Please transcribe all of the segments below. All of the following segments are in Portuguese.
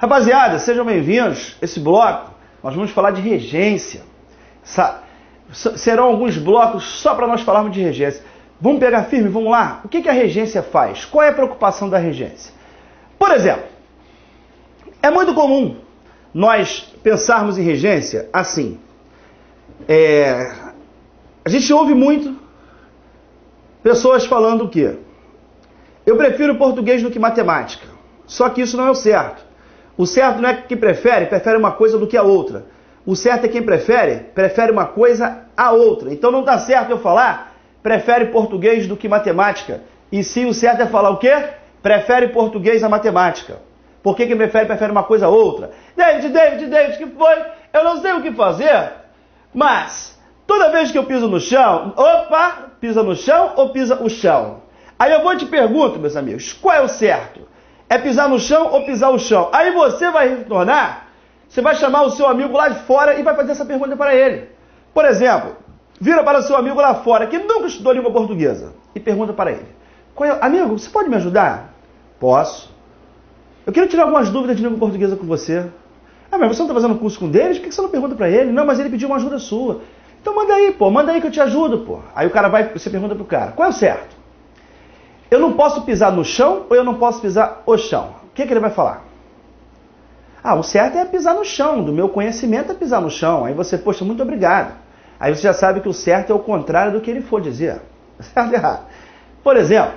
Rapaziada, sejam bem-vindos. Esse bloco, nós vamos falar de regência. Serão alguns blocos só para nós falarmos de regência. Vamos pegar firme, vamos lá. O que a regência faz? Qual é a preocupação da regência? Por exemplo, é muito comum nós pensarmos em regência assim. A gente ouve muito pessoas falando o quê? Eu prefiro português do que matemática. Só que isso não é o certo. O certo não é que prefere uma coisa do que a outra. O certo é quem prefere uma coisa a outra. Então não está certo eu falar, prefere português do que matemática. E sim, o certo é falar o quê? Prefere português a matemática. Por que quem prefere uma coisa a outra? David, que foi? Eu não sei o que fazer, mas toda vez que eu piso no chão, pisa no chão ou pisa o chão? Aí eu vou te pergunto, meus amigos, qual é o certo? É pisar no chão ou pisar o chão? Aí você vai retornar, você vai chamar o seu amigo lá de fora e vai fazer essa pergunta para ele. Por exemplo, vira para o seu amigo lá fora, que nunca estudou língua portuguesa, e pergunta para ele: amigo, você pode me ajudar? Posso. Eu quero tirar algumas dúvidas de língua portuguesa com você. Mas você não está fazendo curso com um deles? Por que você não pergunta para ele? Não, mas ele pediu uma ajuda sua. Então manda aí que eu te ajudo, Aí o cara você pergunta pro cara: qual é o certo? Eu não posso pisar no chão ou eu não posso pisar o chão? O que ele vai falar? O certo é pisar no chão, do meu conhecimento é pisar no chão. Aí você, poxa, muito obrigado. Aí você já sabe que o certo é o contrário do que ele for dizer. Certo e errado. Por exemplo,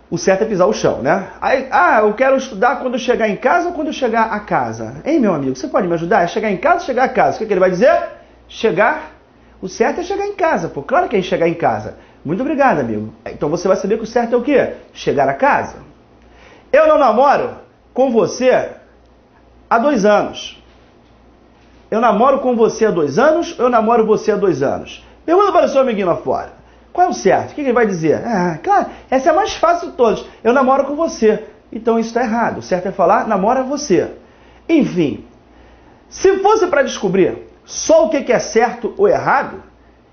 o certo é pisar o chão, né? Aí, eu quero estudar quando eu chegar em casa ou quando eu chegar a casa? Hein, meu amigo, você pode me ajudar? É chegar em casa ou chegar a casa? O que ele vai dizer? Chegar. O certo é chegar em casa, Claro que é chegar em casa. Muito obrigado, amigo. Então você vai saber que o certo é o quê? Chegar a casa. Eu não namoro com você há 2 anos. Eu namoro com você há 2 anos ou eu namoro você há 2 anos? Pergunta para o seu amiguinho lá fora. Qual é o certo? O que ele vai dizer? Claro, essa é a mais fácil de todas. Eu namoro com você. Então isso está errado. O certo é falar, namora você. Enfim, se fosse para descobrir só o que é certo ou errado,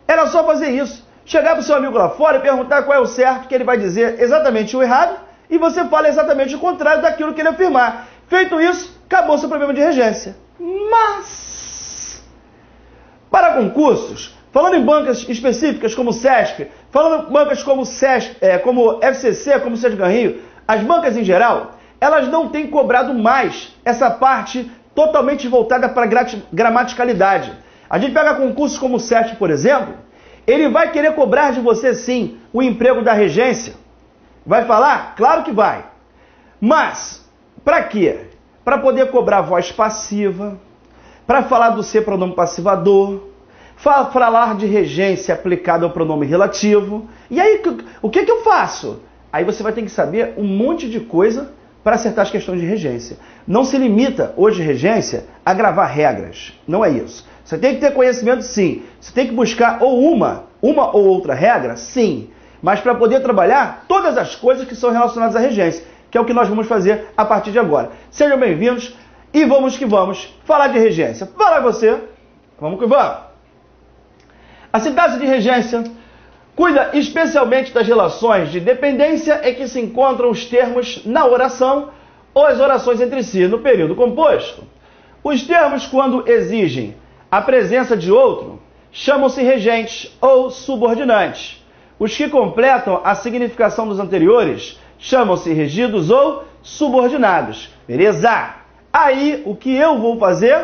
era só fazer isso. Chegar para o seu amigo lá fora e perguntar qual é o certo, que ele vai dizer exatamente o errado, e você fala exatamente o contrário daquilo que ele afirmar. Feito isso, acabou seu problema de regência. Mas, para concursos, falando em bancas específicas como o SESC, falando em bancas como como FCC, como o Sesc Rio, as bancas em geral, elas não têm cobrado mais essa parte totalmente voltada para a gramaticalidade. A gente pega concursos como o SESC, por exemplo, ele vai querer cobrar de você, sim, o emprego da regência. Vai falar? Claro que vai. Mas, para quê? Para poder cobrar voz passiva, para falar do ser pronome passivador, falar de regência aplicada ao pronome relativo. E aí, o que eu faço? Aí você vai ter que saber um monte de coisa para acertar as questões de regência. Não se limita, hoje, regência, a gravar regras. Não é isso. Você tem que ter conhecimento, sim. Você tem que buscar ou uma ou outra regra, sim. Mas para poder trabalhar todas as coisas que são relacionadas à regência, que é o que nós vamos fazer a partir de agora. Sejam bem-vindos e vamos que vamos falar de regência. Fala você, vamos que vamos. A sintaxe de regência cuida especialmente das relações de dependência em que se encontram os termos na oração ou as orações entre si no período composto. Os termos, quando exigem a presença de outro, chamam-se regentes ou subordinantes. Os que completam a significação dos anteriores chamam-se regidos ou subordinados. Beleza? Aí, o que eu vou fazer?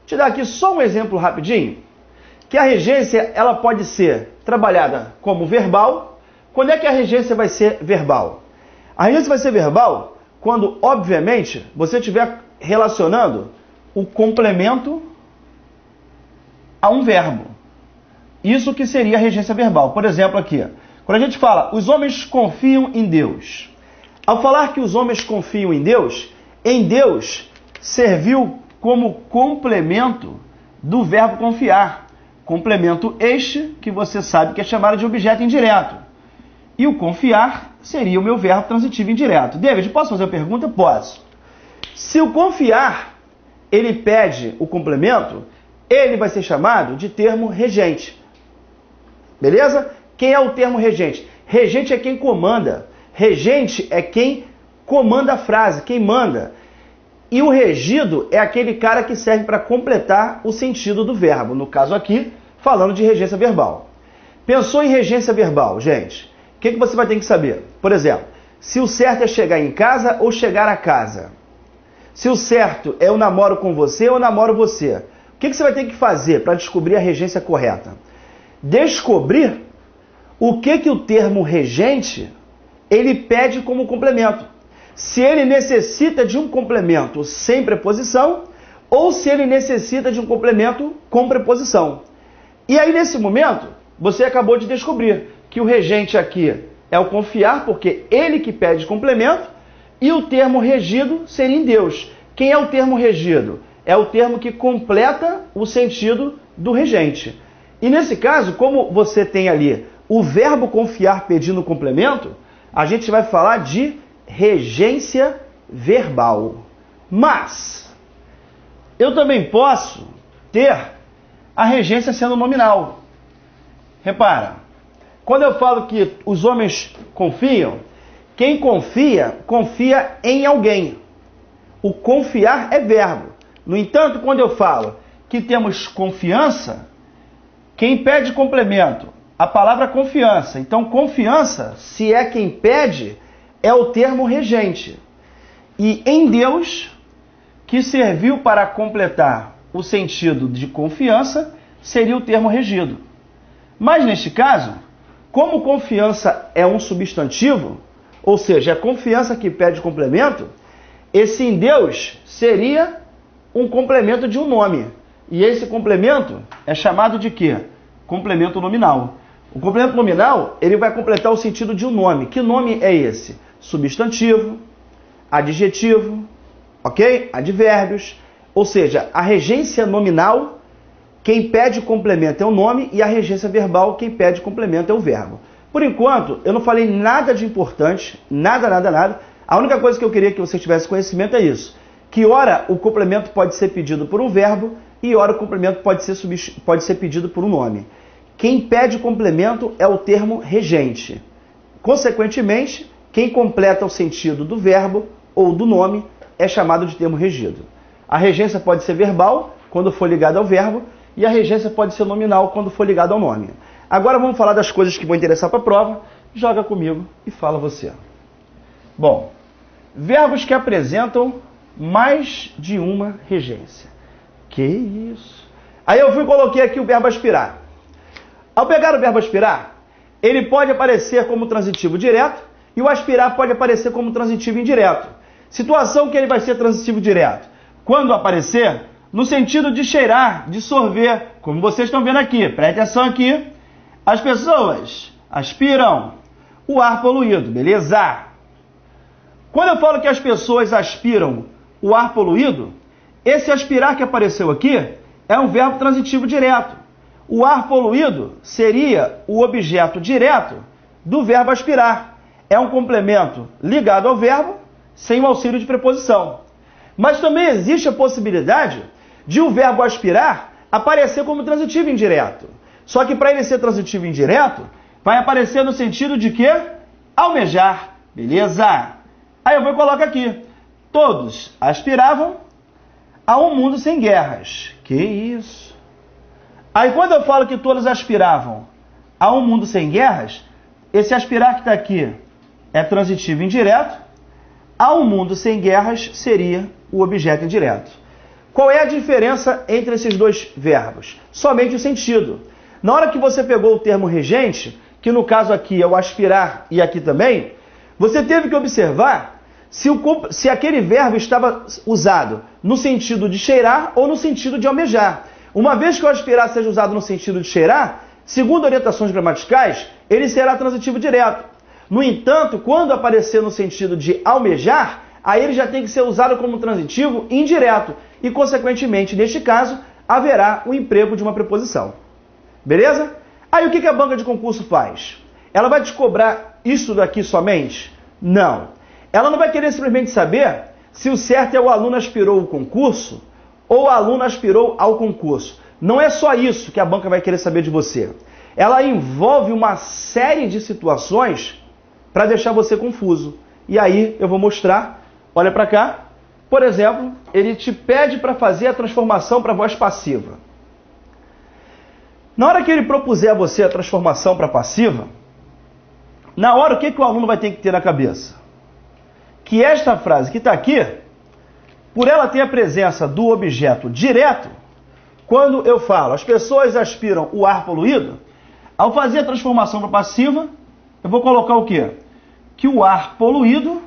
Te dar aqui só um exemplo rapidinho. Que a regência, ela pode ser trabalhada como verbal. Quando é que a regência vai ser verbal? A regência vai ser verbal quando, obviamente, você estiver relacionando o complemento a um verbo. Isso que seria a regência verbal. Por exemplo, aqui, quando a gente fala, os homens confiam em Deus. Ao falar que os homens confiam em Deus serviu como complemento do verbo confiar. Complemento este que você sabe que é chamado de objeto indireto. E o confiar seria o meu verbo transitivo indireto. David, posso fazer uma pergunta? Posso. Se o confiar, ele pede o complemento, ele vai ser chamado de termo regente. Beleza? Quem é o termo regente? Regente é quem comanda. Regente é quem comanda a frase, quem manda. E o regido é aquele cara que serve para completar o sentido do verbo. No caso aqui, falando de regência verbal. Pensou em regência verbal, gente? O que você vai ter que saber? Por exemplo, se o certo é chegar em casa ou chegar a casa. Se o certo é eu namoro com você ou namoro você. O que você vai ter que fazer para descobrir a regência correta? Descobrir o que o termo regente ele pede como complemento. Se ele necessita de um complemento sem preposição ou se ele necessita de um complemento com preposição. E aí, nesse momento, você acabou de descobrir que o regente aqui é o confiar, porque ele que pede complemento, e o termo regido seria em Deus. Quem é o termo regido? É o termo que completa o sentido do regente. E nesse caso, como você tem ali o verbo confiar pedindo complemento, a gente vai falar de regência verbal. Mas eu também posso ter a regência sendo nominal. Repara, quando eu falo que os homens confiam, quem confia, confia em alguém. O confiar é verbo. No entanto, quando eu falo que temos confiança, quem pede complemento? A palavra confiança. Então, confiança, se é quem pede, é o termo regente. E em Deus, que serviu para completar o sentido de confiança, seria o termo regido. Mas neste caso, como confiança é um substantivo, ou seja, é a confiança que pede complemento, esse em Deus seria um complemento de um nome. E esse complemento é chamado de quê? Complemento nominal. O complemento nominal, ele vai completar o sentido de um nome. Que nome é esse? Substantivo, adjetivo, ok? Advérbios. Ou seja, a regência nominal, quem pede complemento é o nome, e a regência verbal, quem pede complemento é o verbo. Por enquanto, eu não falei nada de importante, nada. A única coisa que eu queria que você tivesse conhecimento é isso. Que ora o complemento pode ser pedido por um verbo e ora o complemento pode ser pedido por um nome. Quem pede complemento é o termo regente. Consequentemente, quem completa o sentido do verbo ou do nome é chamado de termo regido. A regência pode ser verbal, quando for ligada ao verbo, e a regência pode ser nominal, quando for ligada ao nome. Agora vamos falar das coisas que vão interessar para a prova. Joga comigo e fala você. Bom, verbos que apresentam mais de uma regência. Que isso? Aí eu coloquei aqui o verbo aspirar. Ao pegar o verbo aspirar, ele pode aparecer como transitivo direto e o aspirar pode aparecer como transitivo indireto. Situação que ele vai ser transitivo direto. Quando aparecer, no sentido de cheirar, de sorver, como vocês estão vendo aqui. Preste atenção aqui. As pessoas aspiram o ar poluído, beleza? Quando eu falo que as pessoas aspiram o ar poluído, esse aspirar que apareceu aqui é um verbo transitivo direto. O ar poluído seria o objeto direto do verbo aspirar. É um complemento ligado ao verbo, sem o auxílio de preposição. Mas também existe a possibilidade de o verbo aspirar aparecer como transitivo indireto. Só que para ele ser transitivo indireto, vai aparecer no sentido de quê? Almejar. Beleza? Aí eu vou colocar aqui. Todos aspiravam a um mundo sem guerras. Que isso? Aí quando eu falo que todos aspiravam a um mundo sem guerras, esse aspirar que está aqui é transitivo indireto. A um mundo sem guerras seria o objeto indireto. Qual é a diferença entre esses dois verbos? Somente o sentido. Na hora que você pegou o termo regente, que no caso aqui é o aspirar e aqui também, você teve que observar se aquele verbo estava usado no sentido de cheirar ou no sentido de almejar. Uma vez que o aspirar seja usado no sentido de cheirar, segundo orientações gramaticais, ele será transitivo direto. No entanto, quando aparecer no sentido de almejar, aí ele já tem que ser usado como transitivo indireto. E, consequentemente, neste caso, haverá o emprego de uma preposição. Beleza? Aí o que a banca de concurso faz? Ela vai te cobrar isso daqui somente? Não. Ela não vai querer simplesmente saber se o certo é o aluno aspirou o concurso ou o aluno aspirou ao concurso. Não é só isso que a banca vai querer saber de você. Ela envolve uma série de situações para deixar você confuso. E aí eu vou mostrar, olha para cá, Por exemplo, ele te pede para fazer a transformação para voz passiva. Na hora que ele propuser a você a transformação para passiva, na hora o que o aluno vai ter que ter na cabeça? Que esta frase que está aqui, por ela ter a presença do objeto direto, quando eu falo, as pessoas aspiram o ar poluído, ao fazer a transformação para passiva, eu vou colocar o quê? Que o ar poluído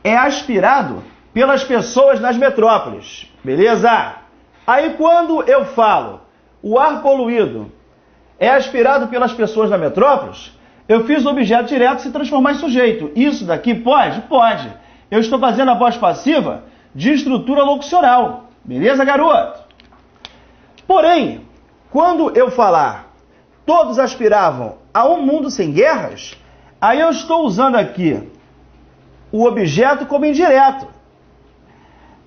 é aspirado pelas pessoas nas metrópoles, beleza? Aí quando eu falo, o ar poluído é aspirado pelas pessoas nas metrópoles, eu fiz o objeto direto se transformar em sujeito. Isso daqui pode? Pode. Eu estou fazendo a voz passiva de estrutura locucional. Beleza, garoto? Porém, quando eu falar todos aspiravam a um mundo sem guerras, aí eu estou usando aqui o objeto como indireto.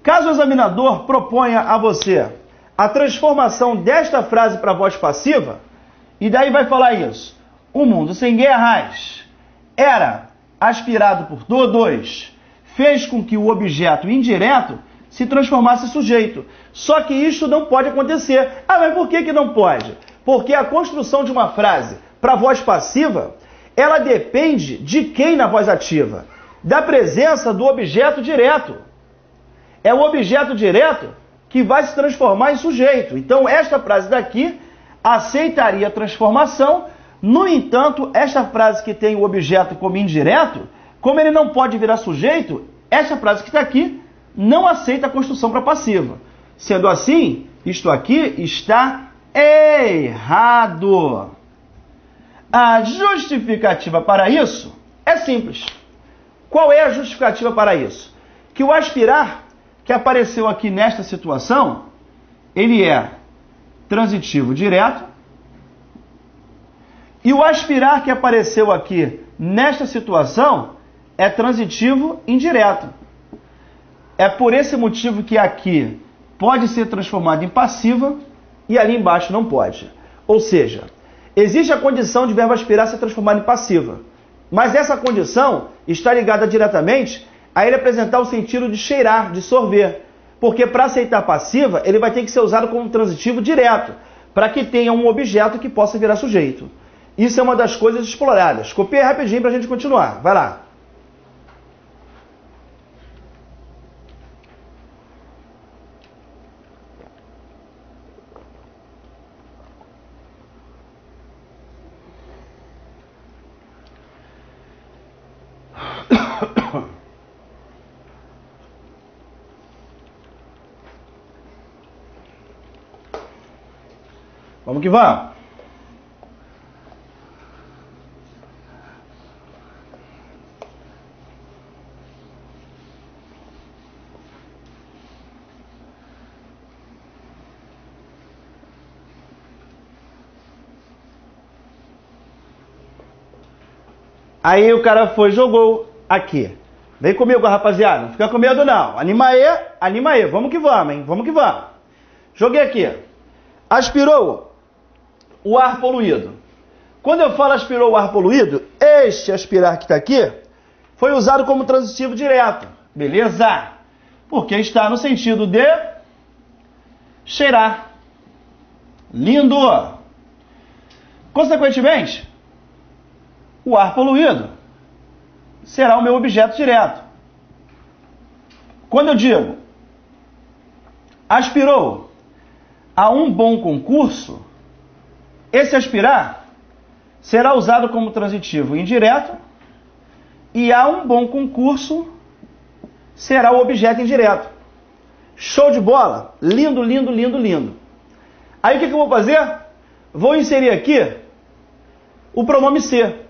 Caso o examinador proponha a você a transformação desta frase para voz passiva, e daí vai falar isso. O mundo sem guerras era aspirado por todos, fez com que o objeto indireto se transformasse em sujeito. Só que isso não pode acontecer. Ah, mas por que não pode? Porque a construção de uma frase para voz passiva, ela depende de quem na voz ativa? Da presença do objeto direto. É o objeto direto que vai se transformar em sujeito. Então, esta frase daqui aceitaria a transformação. No entanto, esta frase que tem o objeto como indireto, como ele não pode virar sujeito, esta frase que está aqui não aceita a construção para passiva. Sendo assim, isto aqui está errado. A justificativa para isso é simples. Qual é a justificativa para isso? Que o aspirar que apareceu aqui nesta situação, ele é transitivo direto, e o aspirar que apareceu aqui nesta situação é transitivo indireto. É por esse motivo que aqui pode ser transformado em passiva e ali embaixo não pode. Ou seja, existe a condição de verbo aspirar ser transformado em passiva, mas essa condição está ligada diretamente a ele apresentar o sentido de cheirar, de sorver. Porque para aceitar passiva, ele vai ter que ser usado como transitivo direto, para que tenha um objeto que possa virar sujeito. Isso é uma das coisas exploradas. Copia rapidinho para a gente continuar. Vai lá. Vamos que vamos. Aí o cara foi, jogou aqui. Vem comigo, rapaziada. Não fica com medo, não. Anima aí. Vamos que vamos, hein? Vamos que vamos. Joguei aqui. Aspirou o ar poluído. Quando eu falo aspirou o ar poluído, este aspirar que está aqui foi usado como transitivo direto. Beleza? Porque está no sentido de cheirar. Lindo! Consequentemente, o ar poluído será o meu objeto direto. Quando eu digo aspirou a um bom concurso, esse aspirar será usado como transitivo indireto e a um bom concurso será o objeto indireto. Show de bola? Lindo, lindo, lindo, lindo. Aí o que eu vou fazer? Vou inserir aqui o pronome ser.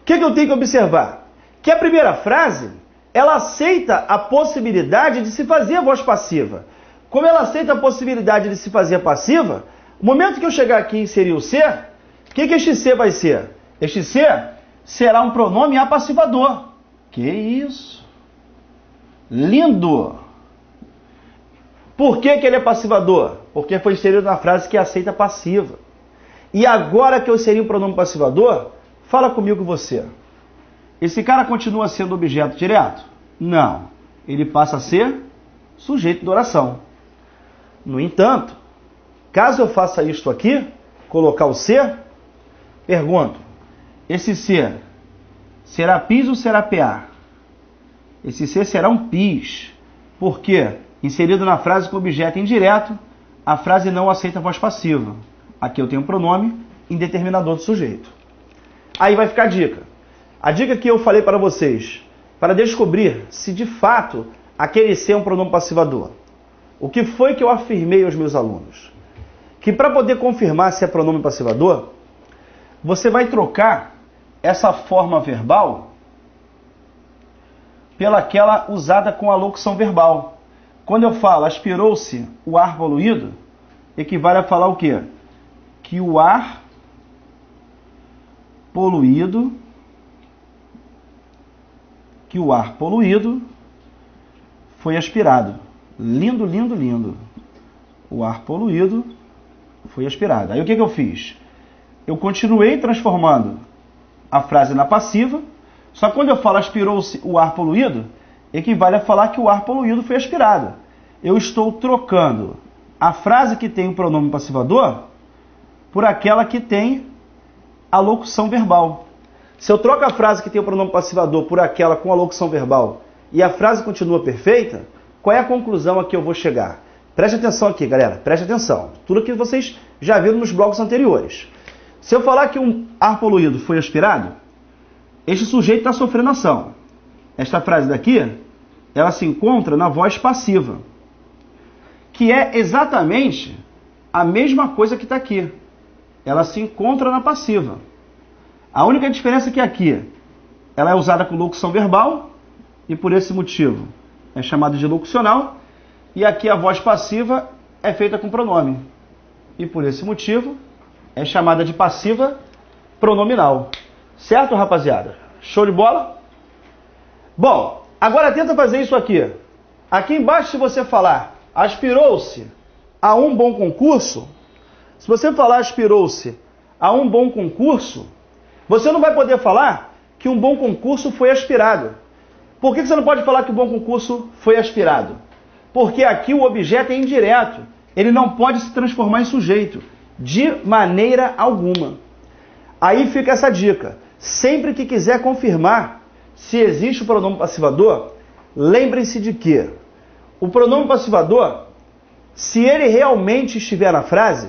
O que eu tenho que observar? Que a primeira frase, ela aceita a possibilidade de se fazer a voz passiva. Como ela aceita a possibilidade de se fazer a passiva, no momento que eu chegar aqui e inserir o ser, o que este ser vai ser? Este ser será um pronome apassivador. Que isso? Lindo! Por que ele é passivador? Porque foi inserido na frase que aceita passiva. E agora que eu inseri o pronome passivador, fala comigo você. Esse cara continua sendo objeto direto? Não. ele passa a ser sujeito da oração. No entanto, caso eu faça isto aqui, colocar o ser, pergunto, esse ser será PIS ou será PA? Esse ser será um PIS. Por quê? Inserido na frase com objeto indireto, a frase não aceita voz passiva. Aqui eu tenho um pronome indeterminador do sujeito. Aí vai ficar a dica. A dica que eu falei para vocês, para descobrir se de fato aquele ser é um pronome passivador. O que foi que eu afirmei aos meus alunos? Que para poder confirmar se é pronome passivador, você vai trocar essa forma verbal pelaquela usada com a locução verbal. Quando eu falo aspirou-se o ar poluído, equivale a falar o quê? Que o ar poluído, foi aspirado. Lindo, lindo, lindo. O ar poluído foi aspirado. Aí o que eu fiz? Eu continuei transformando a frase na passiva, só que quando eu falo aspirou-se o ar poluído, equivale a falar que o ar poluído foi aspirado. Eu estou trocando a frase que tem o pronome passivador por aquela que tem a locução verbal. Se eu troco a frase que tem o pronome passivador por aquela com a locução verbal e a frase continua perfeita, qual é a conclusão a que eu vou chegar? Preste atenção aqui, galera, preste atenção. Tudo que vocês já viram nos blocos anteriores. Se eu falar que um ar poluído foi aspirado, este sujeito está sofrendo ação. Esta frase daqui, ela se encontra na voz passiva, que é exatamente a mesma coisa que está aqui. Ela se encontra na passiva. A única diferença é que aqui ela é usada com locução verbal e por esse motivo é chamada de locucional, e aqui a voz passiva é feita com pronome e por esse motivo é chamada de passiva pronominal. Certo, rapaziada? Show de bola? Bom, agora tenta fazer isso aqui. Aqui embaixo, se você falar aspirou-se a um bom concurso, se você falar aspirou-se a um bom concurso, você não vai poder falar que um bom concurso foi aspirado. Por que você não pode falar que o bom concurso foi aspirado? Porque aqui o objeto é indireto. Ele não pode se transformar em sujeito, de maneira alguma. Aí fica essa dica. Sempre que quiser confirmar se existe o pronome passivador, lembrem-se de que o pronome passivador, se ele realmente estiver na frase,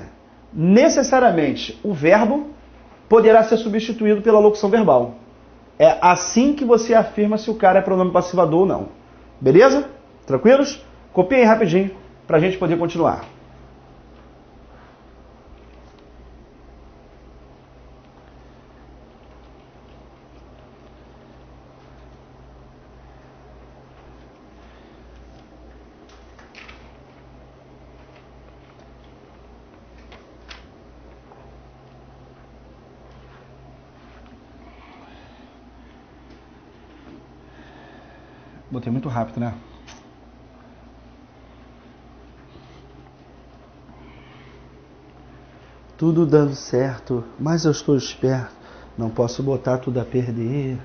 necessariamente o verbo poderá ser substituído pela locução verbal. É assim que você afirma se o cara é pronome passivador ou não. Beleza? Tranquilos? Copiem aí rapidinho para a gente poder continuar. Botei muito rápido, né? Tudo dando certo, mas eu estou esperto. Não posso botar tudo a perder.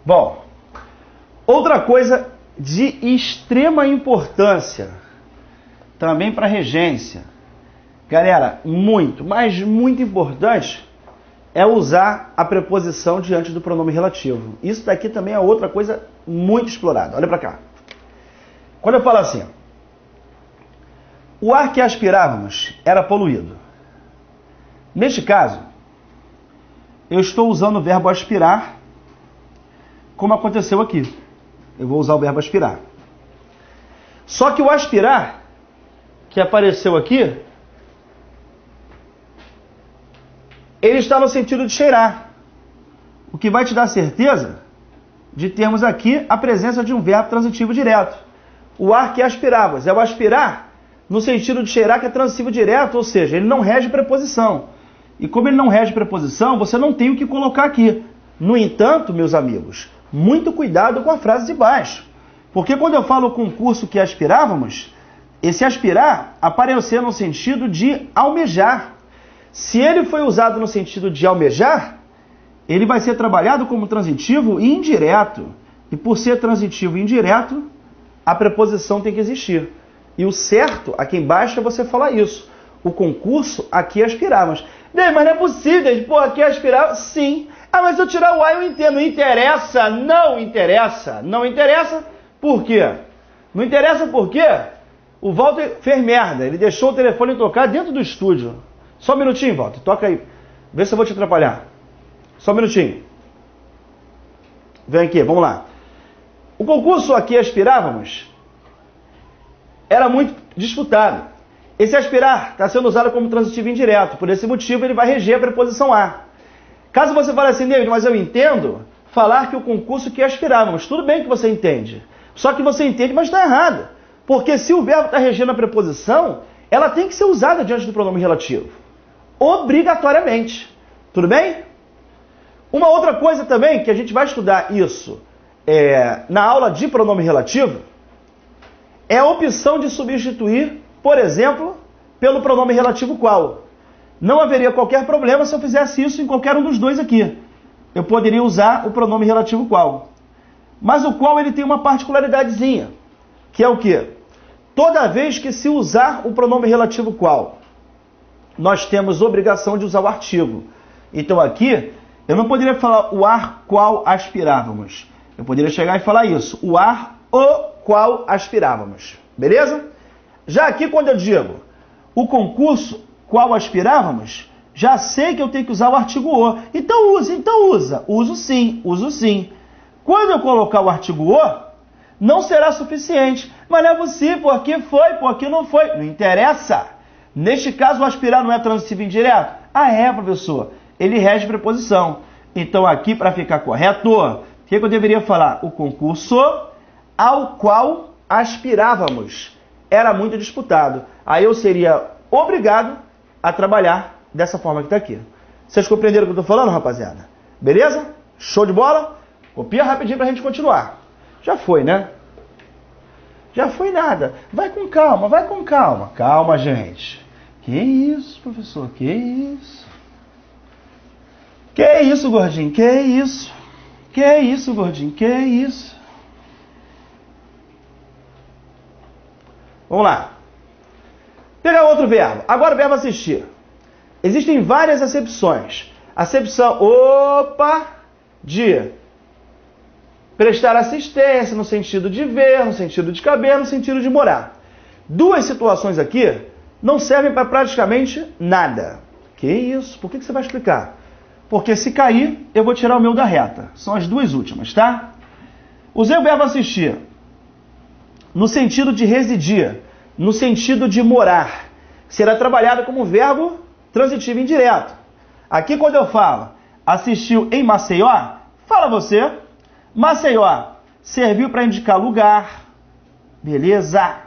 Bom, outra coisa de extrema importância, também para regência. Galera, muito, mas muito importante é usar a preposição diante do pronome relativo. Isso daqui também é outra coisa muito explorada. Olha para cá. Quando eu falo assim, o ar que aspirávamos era poluído. Neste caso, eu estou usando o verbo aspirar, como aconteceu aqui. Eu vou usar o verbo aspirar. Só que o aspirar, que apareceu aqui, ele está no sentido de cheirar, o que vai te dar certeza de termos aqui a presença de um verbo transitivo direto. O ar que aspirávamos é o aspirar no sentido de cheirar, que é transitivo direto, ou seja, ele não rege preposição. E como ele não rege preposição, você não tem o que colocar aqui. No entanto, meus amigos, muito cuidado com a frase de baixo. Porque quando eu falo o concurso que aspirávamos, esse aspirar apareceu no sentido de almejar. Se ele foi usado no sentido de almejar, ele vai ser trabalhado como transitivo indireto. E por ser transitivo indireto, a preposição tem que existir. E o certo, aqui embaixo, é você falar isso. O concurso, aqui é aspirar. Mas não é possível, pô, aqui é aspirar? Sim. Ah, mas se eu tirar o A, eu entendo. Não interessa, não interessa. Não interessa, por quê? Não interessa por quê? O Walter fez merda. Ele deixou o telefone tocar dentro do estúdio. Só um minutinho, Walter. Toca aí. Vê se eu vou te atrapalhar. Só um minutinho. Vem aqui, vamos lá. O concurso aqui aspirávamos era muito disputado. Esse aspirar está sendo usado como transitivo indireto. Por esse motivo, ele vai reger a preposição a. Caso você fale assim, David, mas eu entendo falar que o concurso que aspirávamos. Tudo bem que você entende. Só que você entende, mas está errado. Porque se o verbo está regendo a preposição, ela tem que ser usada diante do pronome relativo. Obrigatoriamente. Tudo bem? Uma outra coisa também, que a gente vai estudar isso na aula de pronome relativo, é a opção de substituir, por exemplo, pelo pronome relativo qual. Não haveria qualquer problema se eu fizesse isso em qualquer um dos dois aqui. Eu poderia usar o pronome relativo qual. Mas o qual ele tem uma particularidadezinha, que é o quê? Toda vez que se usar o pronome relativo qual, nós temos obrigação de usar o artigo. Então aqui, eu não poderia falar o ar qual aspirávamos. Eu poderia chegar e falar isso. O ar o qual aspirávamos. Beleza? Já aqui, quando eu digo o concurso qual aspirávamos, já sei que eu tenho que usar o artigo o. Então usa. Uso sim, uso sim. Quando eu colocar o artigo o, não será suficiente. Mas não é possível, porque foi, porque não foi. Não interessa. Neste caso, o aspirar não é transitivo indireto? Ah, é, professor. Ele rege preposição. Então, aqui, para ficar correto, o que eu deveria falar? O concurso ao qual aspirávamos. Era muito disputado. Aí eu seria obrigado a trabalhar dessa forma que está aqui. Vocês compreenderam o que eu estou falando, rapaziada? Beleza? Show de bola? Copia rapidinho para a gente continuar. Já foi, né? Já foi nada. Vai com calma, vai com calma. Calma, gente. Que isso, professor? Que isso? Que isso, gordinho? Que isso? Que isso, gordinho? Que isso? Vamos lá. Pegar outro verbo. Agora o verbo assistir. Existem várias acepções. Acepção, de prestar assistência, no sentido de ver, no sentido de caber, no sentido de morar. Duas situações aqui não servem para praticamente nada. Que isso? Por que você vai explicar? Porque se cair, eu vou tirar o meu da reta. São as duas últimas, tá? Usei o verbo assistir no sentido de residir, no sentido de morar. Será trabalhado como verbo transitivo indireto. Aqui quando eu falo assistiu em Maceió, fala você. Maceió serviu para indicar lugar. Beleza?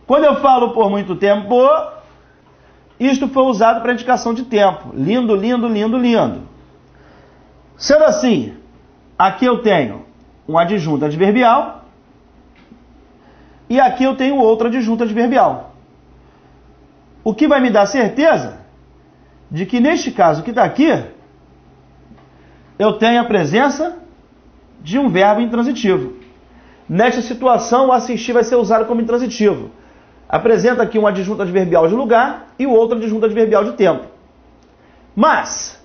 Quando eu falo por muito tempo, isto foi usado para indicação de tempo. Lindo, lindo, lindo, lindo. Sendo assim, aqui eu tenho um adjunto adverbial e aqui eu tenho outro adjunto adverbial. O que vai me dar certeza de que neste caso que está aqui, eu tenho a presença de um verbo intransitivo. Nesta situação, o assistir vai ser usado como intransitivo. Apresenta aqui um adjunto adverbial de lugar e o outro adjunto adverbial de tempo. Mas,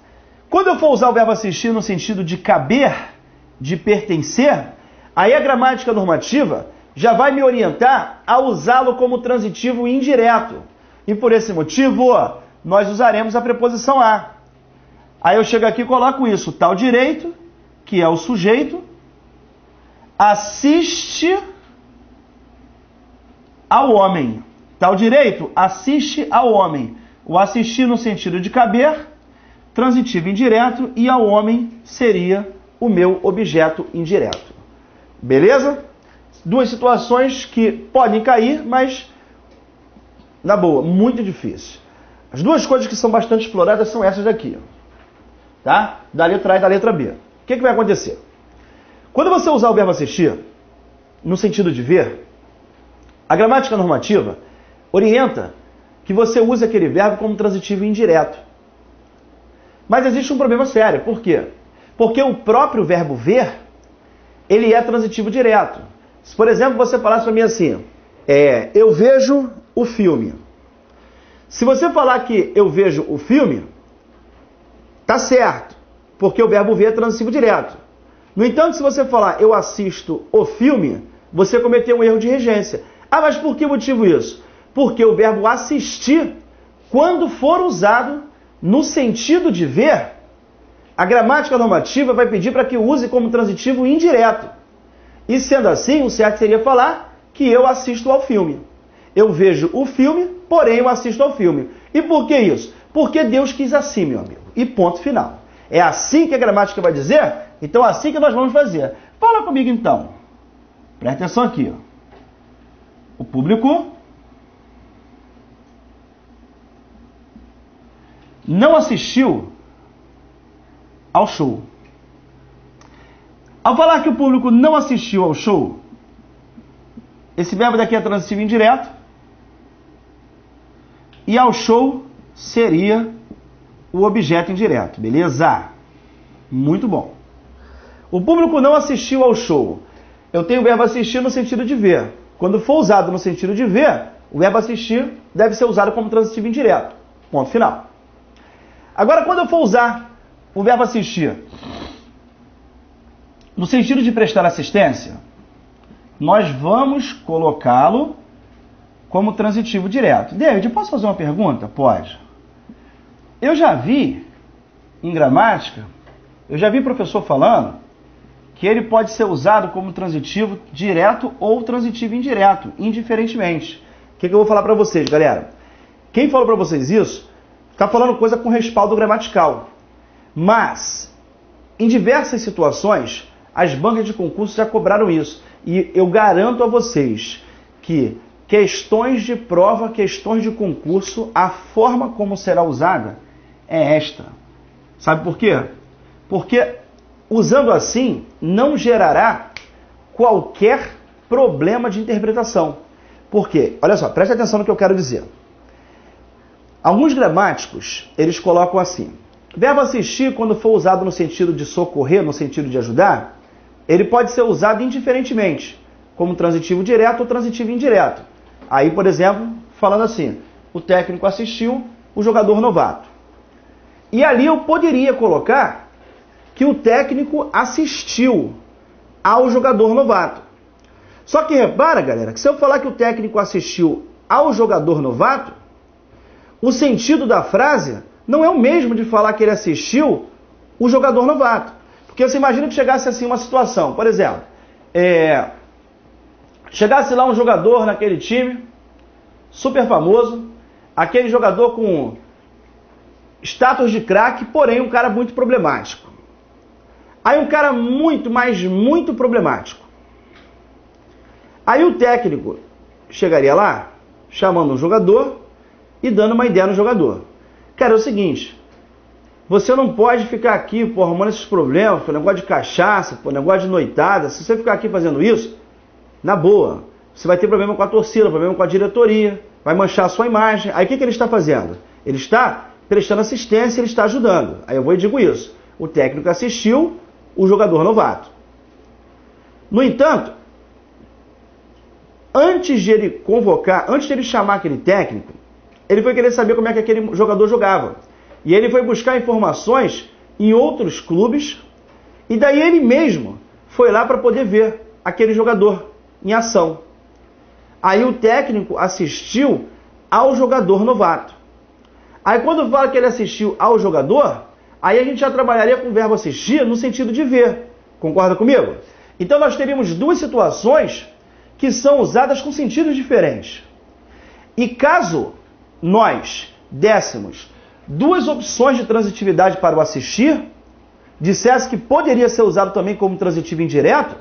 quando eu for usar o verbo assistir no sentido de caber, de pertencer, aí a gramática normativa já vai me orientar a usá-lo como transitivo indireto. E por esse motivo, nós usaremos a preposição a. Aí eu chego aqui e coloco isso. Tal direito, que é o sujeito, assiste ao homem. Tal direito assiste ao homem. O assistir no sentido de caber, transitivo indireto, e ao homem seria o meu objeto indireto. Beleza? Duas situações que podem cair, mas, na boa, muito difícil. As duas coisas que são bastante exploradas são essas daqui. Tá? Da letra A e da letra B. O que vai acontecer? Quando você usar o verbo assistir, no sentido de ver, a gramática normativa orienta que você use aquele verbo como transitivo indireto. Mas existe um problema sério. Por quê? Porque o próprio verbo ver, ele é transitivo direto. Se, por exemplo, você falasse para mim assim, eu vejo o filme. Se você falar que eu vejo o filme, tá certo, porque o verbo ver é transitivo direto. No entanto, se você falar eu assisto o filme, você cometeu um erro de regência. Ah, mas por que motivo isso? Porque o verbo assistir, quando for usado no sentido de ver, a gramática normativa vai pedir para que use como transitivo indireto. E sendo assim, o certo seria falar que eu assisto ao filme. Eu vejo o filme, porém eu assisto ao filme. E por que isso? Porque Deus quis assim, meu amigo. E ponto final. É assim que a gramática vai dizer? Então é assim que nós vamos fazer. Fala comigo então. Presta atenção aqui. Ó. O público não assistiu ao show. Ao falar que o público não assistiu ao show, esse verbo daqui é transitivo indireto. E ao show seria o objeto indireto, beleza? Muito bom. O público não assistiu ao show. Eu tenho o verbo assistir no sentido de ver. Quando for usado no sentido de ver, o verbo assistir deve ser usado como transitivo indireto. Ponto final. Agora, quando eu for usar o verbo assistir no sentido de prestar assistência, nós vamos colocá-lo como transitivo direto. David, posso fazer uma pergunta? Pode. Eu já vi, em gramática, professor falando que ele pode ser usado como transitivo direto ou transitivo indireto, indiferentemente. O que eu vou falar para vocês, galera? Quem falou para vocês isso, está falando coisa com respaldo gramatical. Mas, em diversas situações, as bancas de concurso já cobraram isso. E eu garanto a vocês que questões de prova, questões de concurso, a forma como será usada é esta. Sabe por quê? Porque usando assim não gerará qualquer problema de interpretação. Por quê? Olha só, preste atenção no que eu quero dizer. Alguns gramáticos, eles colocam assim. Verbo assistir, quando for usado no sentido de socorrer, no sentido de ajudar, ele pode ser usado indiferentemente, como transitivo direto ou transitivo indireto. Aí, por exemplo, falando assim, o técnico assistiu o jogador novato. E ali eu poderia colocar que o técnico assistiu ao jogador novato. Só que repara, galera, que se eu falar que o técnico assistiu ao jogador novato, o sentido da frase não é o mesmo de falar que ele assistiu o jogador novato. Porque você imagina que chegasse assim uma situação, por exemplo, chegasse lá um jogador naquele time, super famoso, aquele jogador com status de craque, porém um cara muito problemático. Aí um cara muito, mas muito problemático. Aí o técnico chegaria lá, chamando um jogador e dando uma ideia no jogador. Cara, é o seguinte, você não pode ficar aqui, arrumando esses problemas, negócio de cachaça, negócio de noitada. Se você ficar aqui fazendo isso, na boa, você vai ter problema com a torcida, problema com a diretoria, vai manchar a sua imagem. Aí o que ele está fazendo? Ele está prestando assistência, ele está ajudando. Aí eu vou e digo isso. O técnico assistiu o jogador novato. No entanto, antes de ele convocar, antes de ele chamar aquele técnico, ele foi querer saber como é que aquele jogador jogava. E ele foi buscar informações em outros clubes, e daí ele mesmo foi lá para poder ver aquele jogador em ação. Aí o técnico assistiu ao jogador novato. Aí quando fala que ele assistiu ao jogador, aí a gente já trabalharia com o verbo assistir no sentido de ver. Concorda comigo? Então nós teríamos duas situações que são usadas com sentidos diferentes. E caso nós dessemos duas opções de transitividade para o assistir, dissesse que poderia ser usado também como transitivo indireto,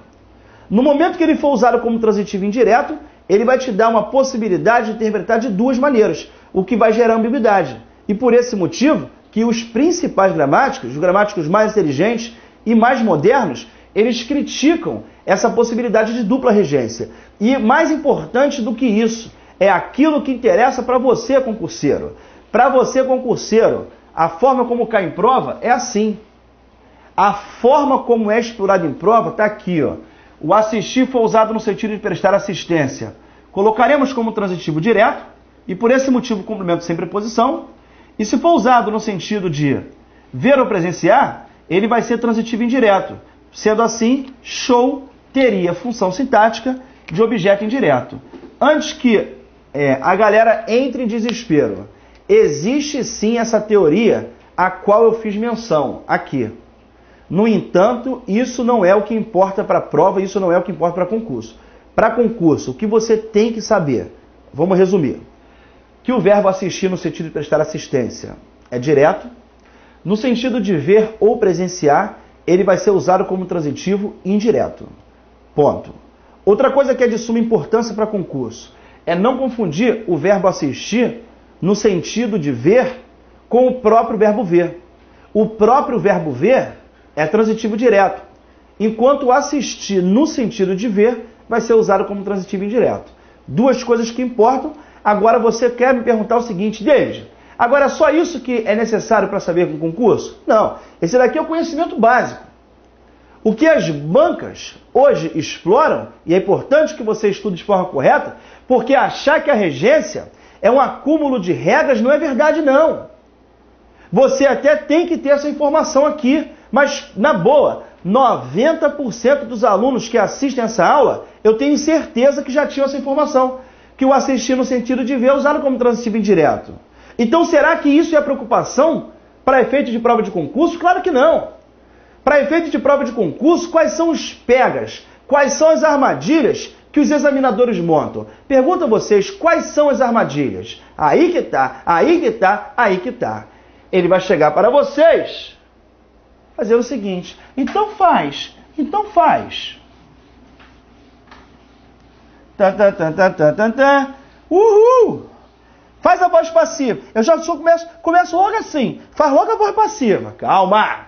no momento que ele for usado como transitivo indireto, ele vai te dar uma possibilidade de interpretar de duas maneiras, o que vai gerar ambiguidade. E por esse motivo, que os principais gramáticos, os gramáticos mais inteligentes e mais modernos, eles criticam essa possibilidade de dupla regência. E mais importante do que isso, é aquilo que interessa para você, concurseiro. Para você, concurseiro, a forma como cai em prova é assim. A forma como é explorado em prova está aqui, ó. O assistir foi usado no sentido de prestar assistência. Colocaremos como transitivo direto, e por esse motivo cumprimento sem preposição. E se for usado no sentido de ver ou presenciar, ele vai ser transitivo indireto. Sendo assim, show teria função sintática de objeto indireto. Antes que a galera entre em desespero, existe sim essa teoria a qual eu fiz menção aqui. No entanto, isso não é o que importa para a prova, isso não é o que importa para concurso. Para concurso, o que você tem que saber, vamos resumir, que o verbo assistir no sentido de prestar assistência é direto, no sentido de ver ou presenciar, ele vai ser usado como transitivo indireto. Ponto. Outra coisa que é de suma importância para concurso é não confundir o verbo assistir no sentido de ver com o próprio verbo ver. O próprio verbo ver é transitivo direto, enquanto assistir no sentido de ver vai ser usado como transitivo indireto. Duas coisas que importam. Agora você quer me perguntar o seguinte, David, agora é só isso que é necessário para saber com o concurso? Não, esse daqui é o conhecimento básico. O que as bancas hoje exploram, e é importante que você estude de forma correta, porque achar que a regência é um acúmulo de regras não é verdade, não. Você até tem que ter essa informação aqui, mas, na boa, 90% dos alunos que assistem essa aula, eu tenho certeza que já tinham essa informação, que o assistir no sentido de ver é usado como transitivo indireto. Então, será que isso é preocupação para efeito de prova de concurso? Claro que não. Para efeito de prova de concurso, quais são os pegas? Quais são as armadilhas que os examinadores montam? Pergunto a vocês, quais são as armadilhas? Aí que tá, aí que tá, aí que tá. Ele vai chegar para vocês, fazer o seguinte, então faz. Uhul! Faz a voz passiva. Eu já começo logo assim. Faz logo a voz passiva. Calma.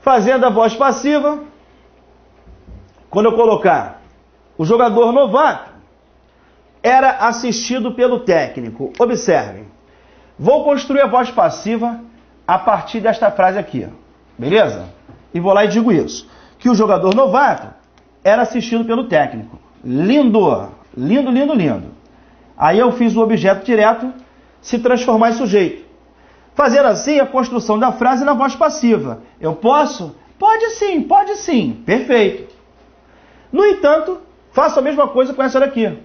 Fazendo a voz passiva, quando eu colocar o jogador novato, era assistido pelo técnico. Observem. Vou construir a voz passiva a partir desta frase aqui. Beleza? E vou lá e digo isso. Que o jogador novato era assistido pelo técnico. Lindo. Aí eu fiz o objeto direto se transformar em sujeito. Fazer assim a construção da frase na voz passiva. Eu posso? Pode sim. Perfeito. No entanto, faço a mesma coisa com essa daqui.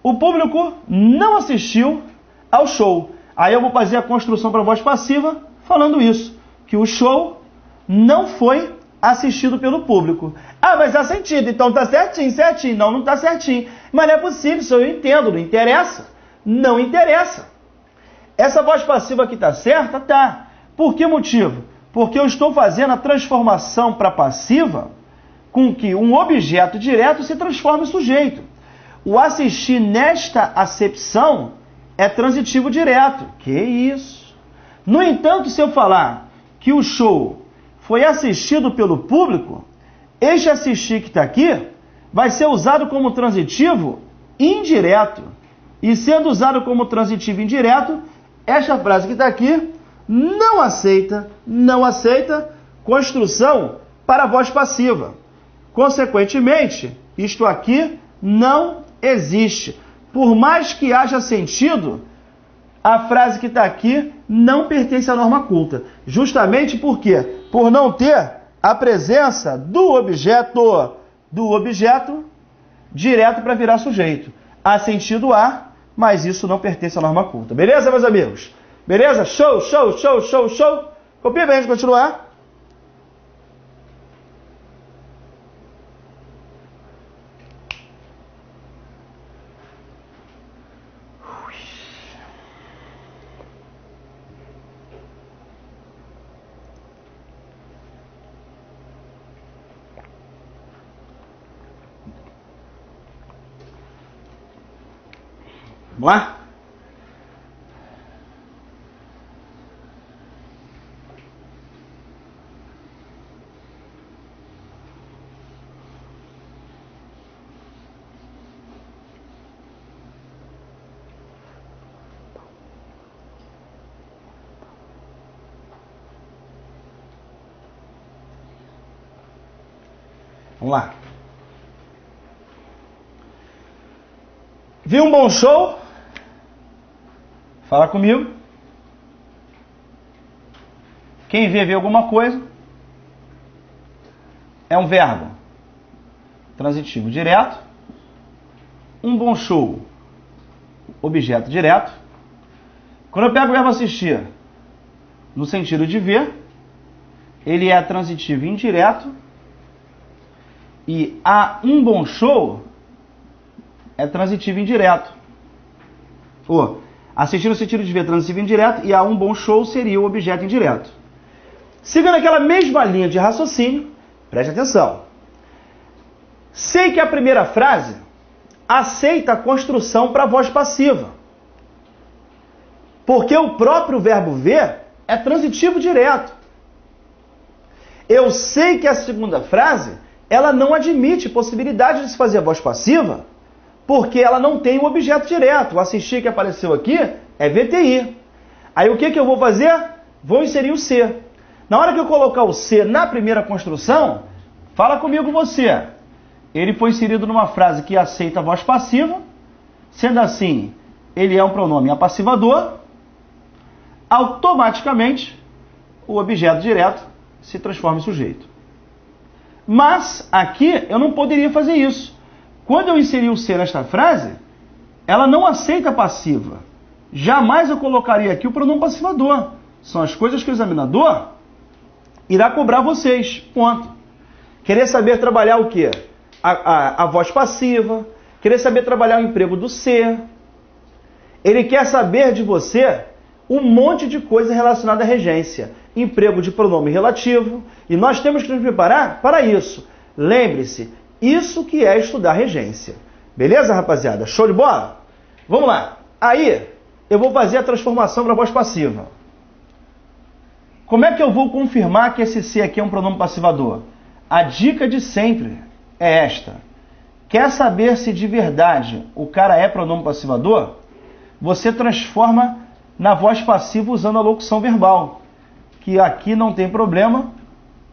O público não assistiu ao show. Aí eu vou fazer a construção para a voz passiva falando isso. Que o show não foi assistido pelo público. Ah, mas está sentido, então está certinho. Não está certinho. Mas não é possível, isso eu entendo, não interessa. Não interessa. Essa voz passiva aqui está certa? Tá. Por que motivo? Porque eu estou fazendo a transformação para passiva com que um objeto direto se transforme em sujeito. O assistir nesta acepção é transitivo direto. Que isso? No entanto, se eu falar que o show foi assistido pelo público, este assistir que está aqui vai ser usado como transitivo indireto. E sendo usado como transitivo indireto, esta frase que está aqui não aceita construção para a voz passiva. Consequentemente, isto aqui não existe. Por mais que haja sentido, a frase que está aqui não pertence à norma culta. Justamente por quê? Por não ter a presença do objeto direto para virar sujeito. Há sentido A, mas isso não pertence à norma culta. Beleza, meus amigos? Beleza? Show! Copia bem, a gente continuar. Vamos lá? Vamos lá. Vi um bom show? Fala comigo. Quem vê alguma coisa. É um verbo transitivo direto. Um bom show, objeto direto. Quando eu pego o verbo assistir no sentido de ver, ele é transitivo indireto. E a um bom show é transitivo indireto. Assistir no sentido de ver, transitivo indireto, e a um bom show seria o objeto indireto. Siga naquela mesma linha de raciocínio, preste atenção. Sei que a primeira frase aceita a construção para a voz passiva. Porque o próprio verbo ver é transitivo direto. Eu sei que a segunda frase, ela não admite possibilidade de se fazer a voz passiva, porque ela não tem o objeto direto. O assistir que apareceu aqui é VTI. Aí o que eu vou fazer? Vou inserir o C. Na hora que eu colocar o C na primeira construção, fala comigo você. Ele foi inserido numa frase que aceita a voz passiva. Sendo assim, ele é um pronome apassivador. Automaticamente, o objeto direto se transforma em sujeito. Mas aqui eu não poderia fazer isso. Quando eu inseri o C nesta frase, ela não aceita a passiva. Jamais eu colocaria aqui o pronome passivador. São as coisas que o examinador irá cobrar vocês. Ponto. Querer saber trabalhar o quê? A voz passiva. Querer saber trabalhar o emprego do ser. Ele quer saber de você um monte de coisa relacionada à regência. Emprego de pronome relativo. E nós temos que nos preparar para isso. Lembre-se, isso que é estudar regência. Beleza, rapaziada? Show de bola? Vamos lá. Aí, eu vou fazer a transformação para a voz passiva. Como é que eu vou confirmar que esse C aqui é um pronome passivador? A dica de sempre é esta. Quer saber se de verdade o cara é pronome passivador? Você transforma na voz passiva usando a locução verbal. Que aqui não tem problema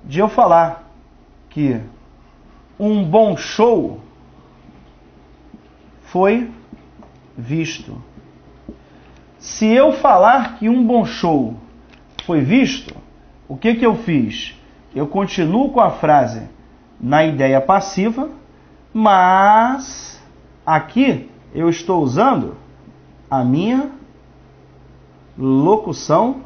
de eu falar que um bom show foi visto. Se eu falar que um bom show foi visto, o que eu fiz? Eu continuo com a frase na ideia passiva, mas aqui eu estou usando a minha locução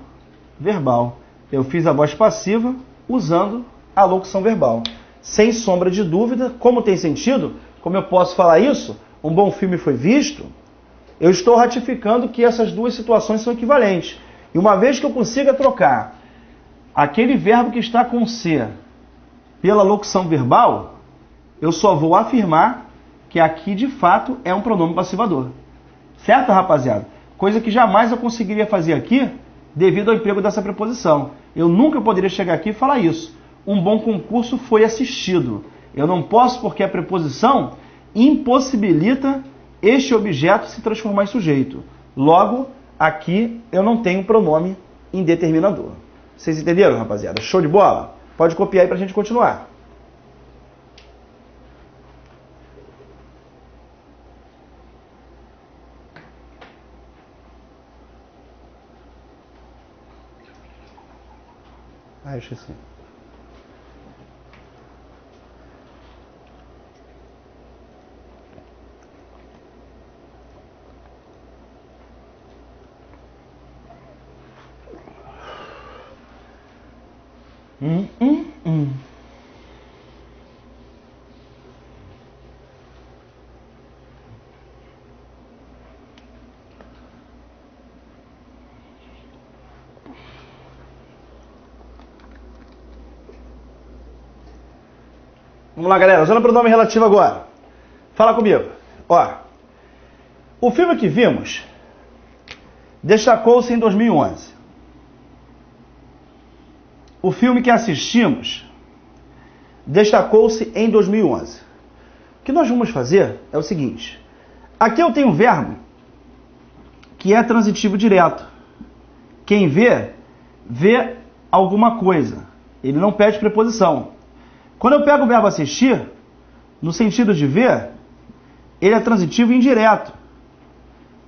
verbal. Eu fiz a voz passiva usando a locução verbal. Sem sombra de dúvida, como tem sentido, como eu posso falar isso? Um bom filme foi visto. Eu estou ratificando que essas duas situações são equivalentes. E uma vez que eu consiga trocar aquele verbo que está com C pela locução verbal, eu só vou afirmar que aqui de fato é um pronome passivador. Certo, rapaziada? Coisa que jamais eu conseguiria fazer aqui devido ao emprego dessa preposição. Eu nunca poderia chegar aqui e falar isso. Um bom concurso foi assistido. Eu não posso porque a preposição impossibilita este objeto se transformar em sujeito. Logo, aqui eu não tenho pronome indeterminador. Vocês entenderam, rapaziada? Show de bola? Pode copiar aí pra gente continuar. Eu esqueci. Vamos lá, galera. Usando o pronome relativo agora. Fala comigo. Ó, o filme que vimos destacou-se em 2011. O filme que assistimos destacou-se em 2011. O que nós vamos fazer é o seguinte. Aqui eu tenho um verbo que é transitivo direto. Quem vê, vê alguma coisa. Ele não pede preposição. Quando eu pego o verbo assistir, no sentido de ver, ele é transitivo indireto.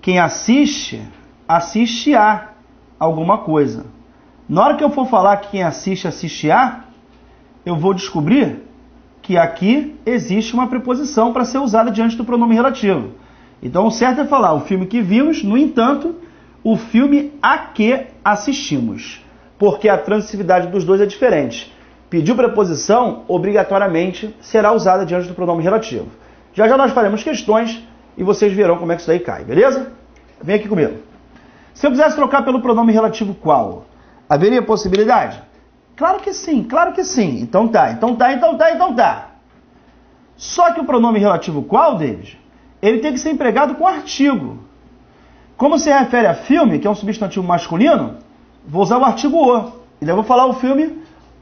Quem assiste, assiste a alguma coisa. Na hora que eu for falar que quem assiste, assiste a, eu vou descobrir que aqui existe uma preposição para ser usada diante do pronome relativo. Então o certo é falar o filme que vimos, no entanto, o filme a que assistimos. Porque a transitividade dos dois é diferente. Pediu preposição, obrigatoriamente será usada diante do pronome relativo. Já já nós faremos questões e vocês verão como é que isso daí cai, beleza? Vem aqui comigo. Se eu quisesse trocar pelo pronome relativo qual, haveria possibilidade? Claro que sim, claro que sim. Então tá. Só que o pronome relativo qual, David, ele tem que ser empregado com artigo. Como se refere a filme, que é um substantivo masculino, vou usar o artigo o. E daí eu vou falar o filme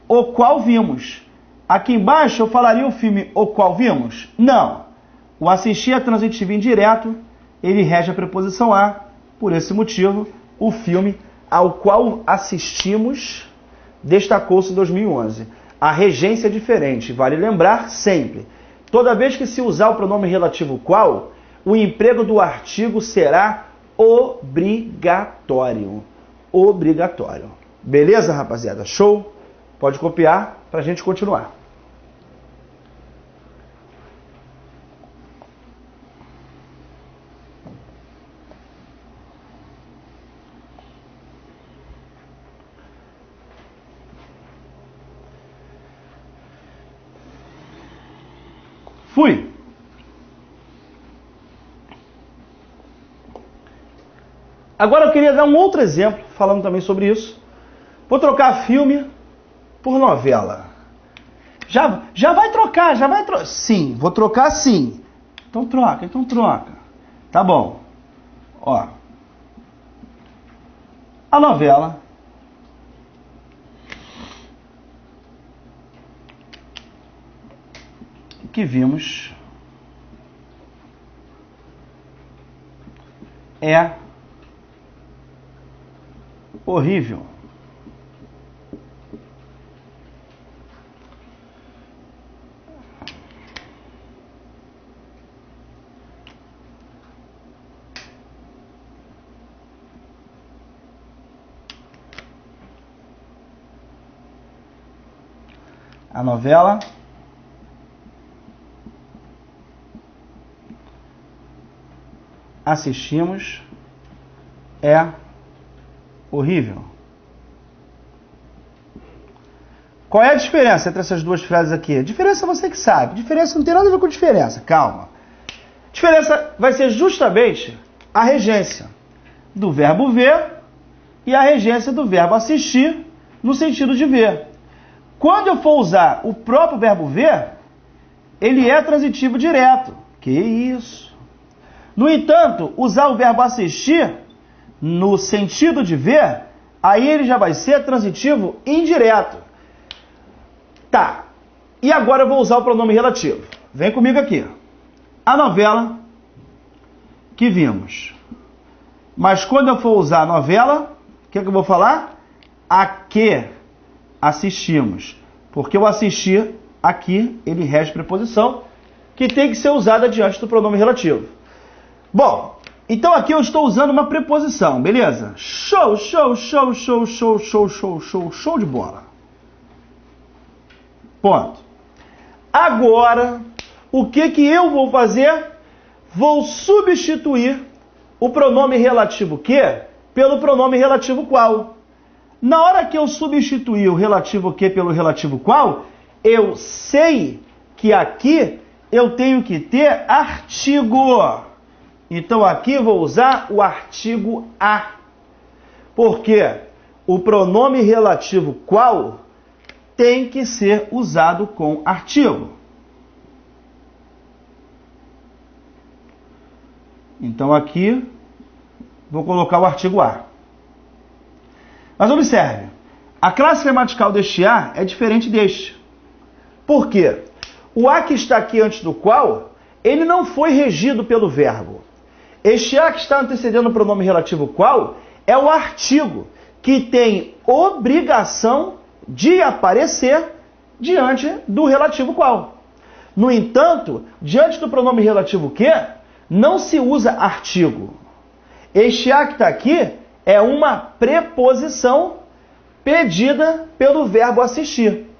o qual vimos. Aqui embaixo eu falaria o filme o qual vimos? Não. O assistir é transitivo indireto, ele rege a preposição a. Por esse motivo, o filme ao qual assistimos destacou-se em 2011. A regência é diferente, vale lembrar sempre. Toda vez que se usar o pronome relativo qual, o emprego do artigo será obrigatório. Obrigatório. Beleza, rapaziada? Show? Pode copiar para a gente continuar. Fui. Agora eu queria dar um outro exemplo, falando também sobre isso. Vou trocar filme por novela. Já vai trocar, Sim, vou trocar sim. Então troca. Tá bom. Ó. A novela que vimos é horrível. A novela assistimos é horrível. Qual é a diferença entre essas duas frases aqui? A diferença você que sabe. Diferença não tem nada a ver com diferença. Calma. A diferença vai ser justamente a regência do verbo ver e a regência do verbo assistir no sentido de ver. Quando eu for usar o próprio verbo ver, ele é transitivo direto. Que isso? No entanto, usar o verbo assistir no sentido de ver, aí ele já vai ser transitivo indireto. Tá. E agora eu vou usar o pronome relativo. Vem comigo aqui. A novela que vimos. Mas quando eu for usar a novela, o que eu vou falar? A que assistimos. Porque o assistir aqui, ele rege preposição que tem que ser usada diante do pronome relativo. Bom, então aqui eu estou usando uma preposição, beleza? Show de bola. Ponto. Agora, o que eu vou fazer? Vou substituir o pronome relativo que pelo pronome relativo qual. Na hora que eu substituir o relativo que pelo relativo qual, eu sei que aqui eu tenho que ter artigo. Então aqui eu vou usar o artigo a. Porque o pronome relativo qual tem que ser usado com artigo. Então aqui vou colocar o artigo a. Mas observe, a classe gramatical deste a é diferente deste. Por quê? O a que está aqui antes do qual, ele não foi regido pelo verbo. Este a que está antecedendo o pronome relativo qual é o artigo que tem obrigação de aparecer diante do relativo qual. No entanto, diante do pronome relativo que, não se usa artigo. Este a que está aqui é uma preposição pedida pelo verbo assistir.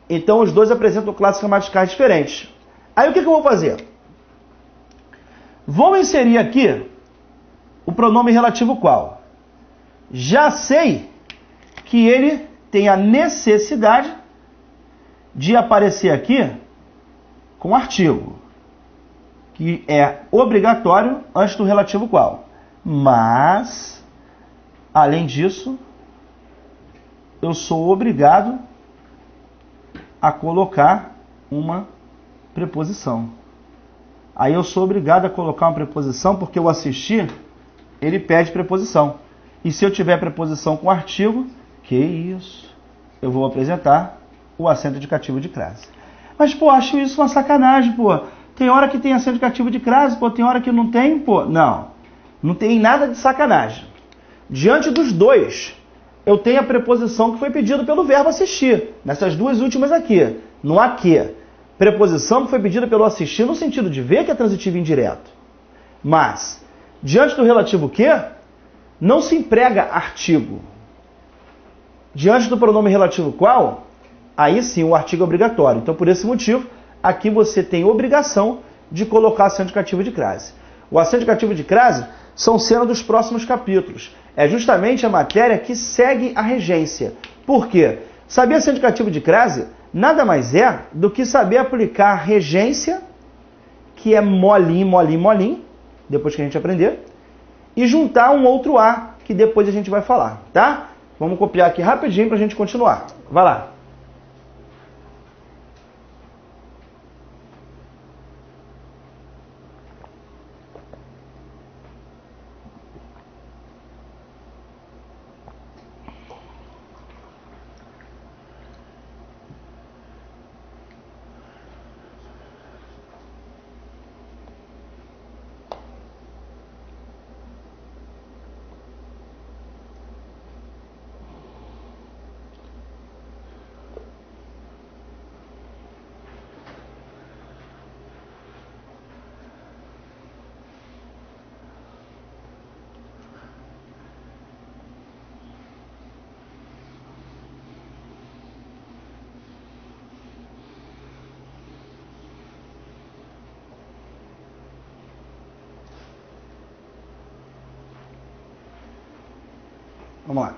Então, os dois apresentam classes gramaticais diferentes. Aí, o que eu vou fazer? Vou inserir aqui o pronome relativo qual. Já sei que ele tem a necessidade de aparecer aqui com artigo, que é obrigatório antes do relativo qual. Mas, além disso, eu sou obrigado a colocar uma preposição. Aí eu sou obrigado a colocar uma preposição porque o assistir, ele pede preposição. E se eu tiver preposição com artigo, que isso? Eu vou apresentar o acento indicativo de crase. Mas, pô, acho isso uma sacanagem, pô. Tem hora que tem acento indicativo de crase, pô, tem hora que não tem, pô. Não tem nada de sacanagem. Diante dos dois, eu tenho a preposição que foi pedida pelo verbo assistir. Nessas duas últimas aqui. No a que. Preposição que foi pedida pelo assistir no sentido de ver, que é transitivo indireto. Mas, diante do relativo que, não se emprega artigo. Diante do pronome relativo qual, aí sim o artigo é obrigatório. Então, por esse motivo, aqui você tem obrigação de colocar acento indicativo de crase. O acento indicativo de crase são cenas dos próximos capítulos. É justamente a matéria que segue a regência. Por quê? Saber acento indicativo de crase nada mais é do que saber aplicar a regência, que é molinho, molinho, molinho, depois que a gente aprender, e juntar um outro A, que depois a gente vai falar, tá? Vamos copiar aqui rapidinho para a gente continuar. Vai lá. Vamos lá.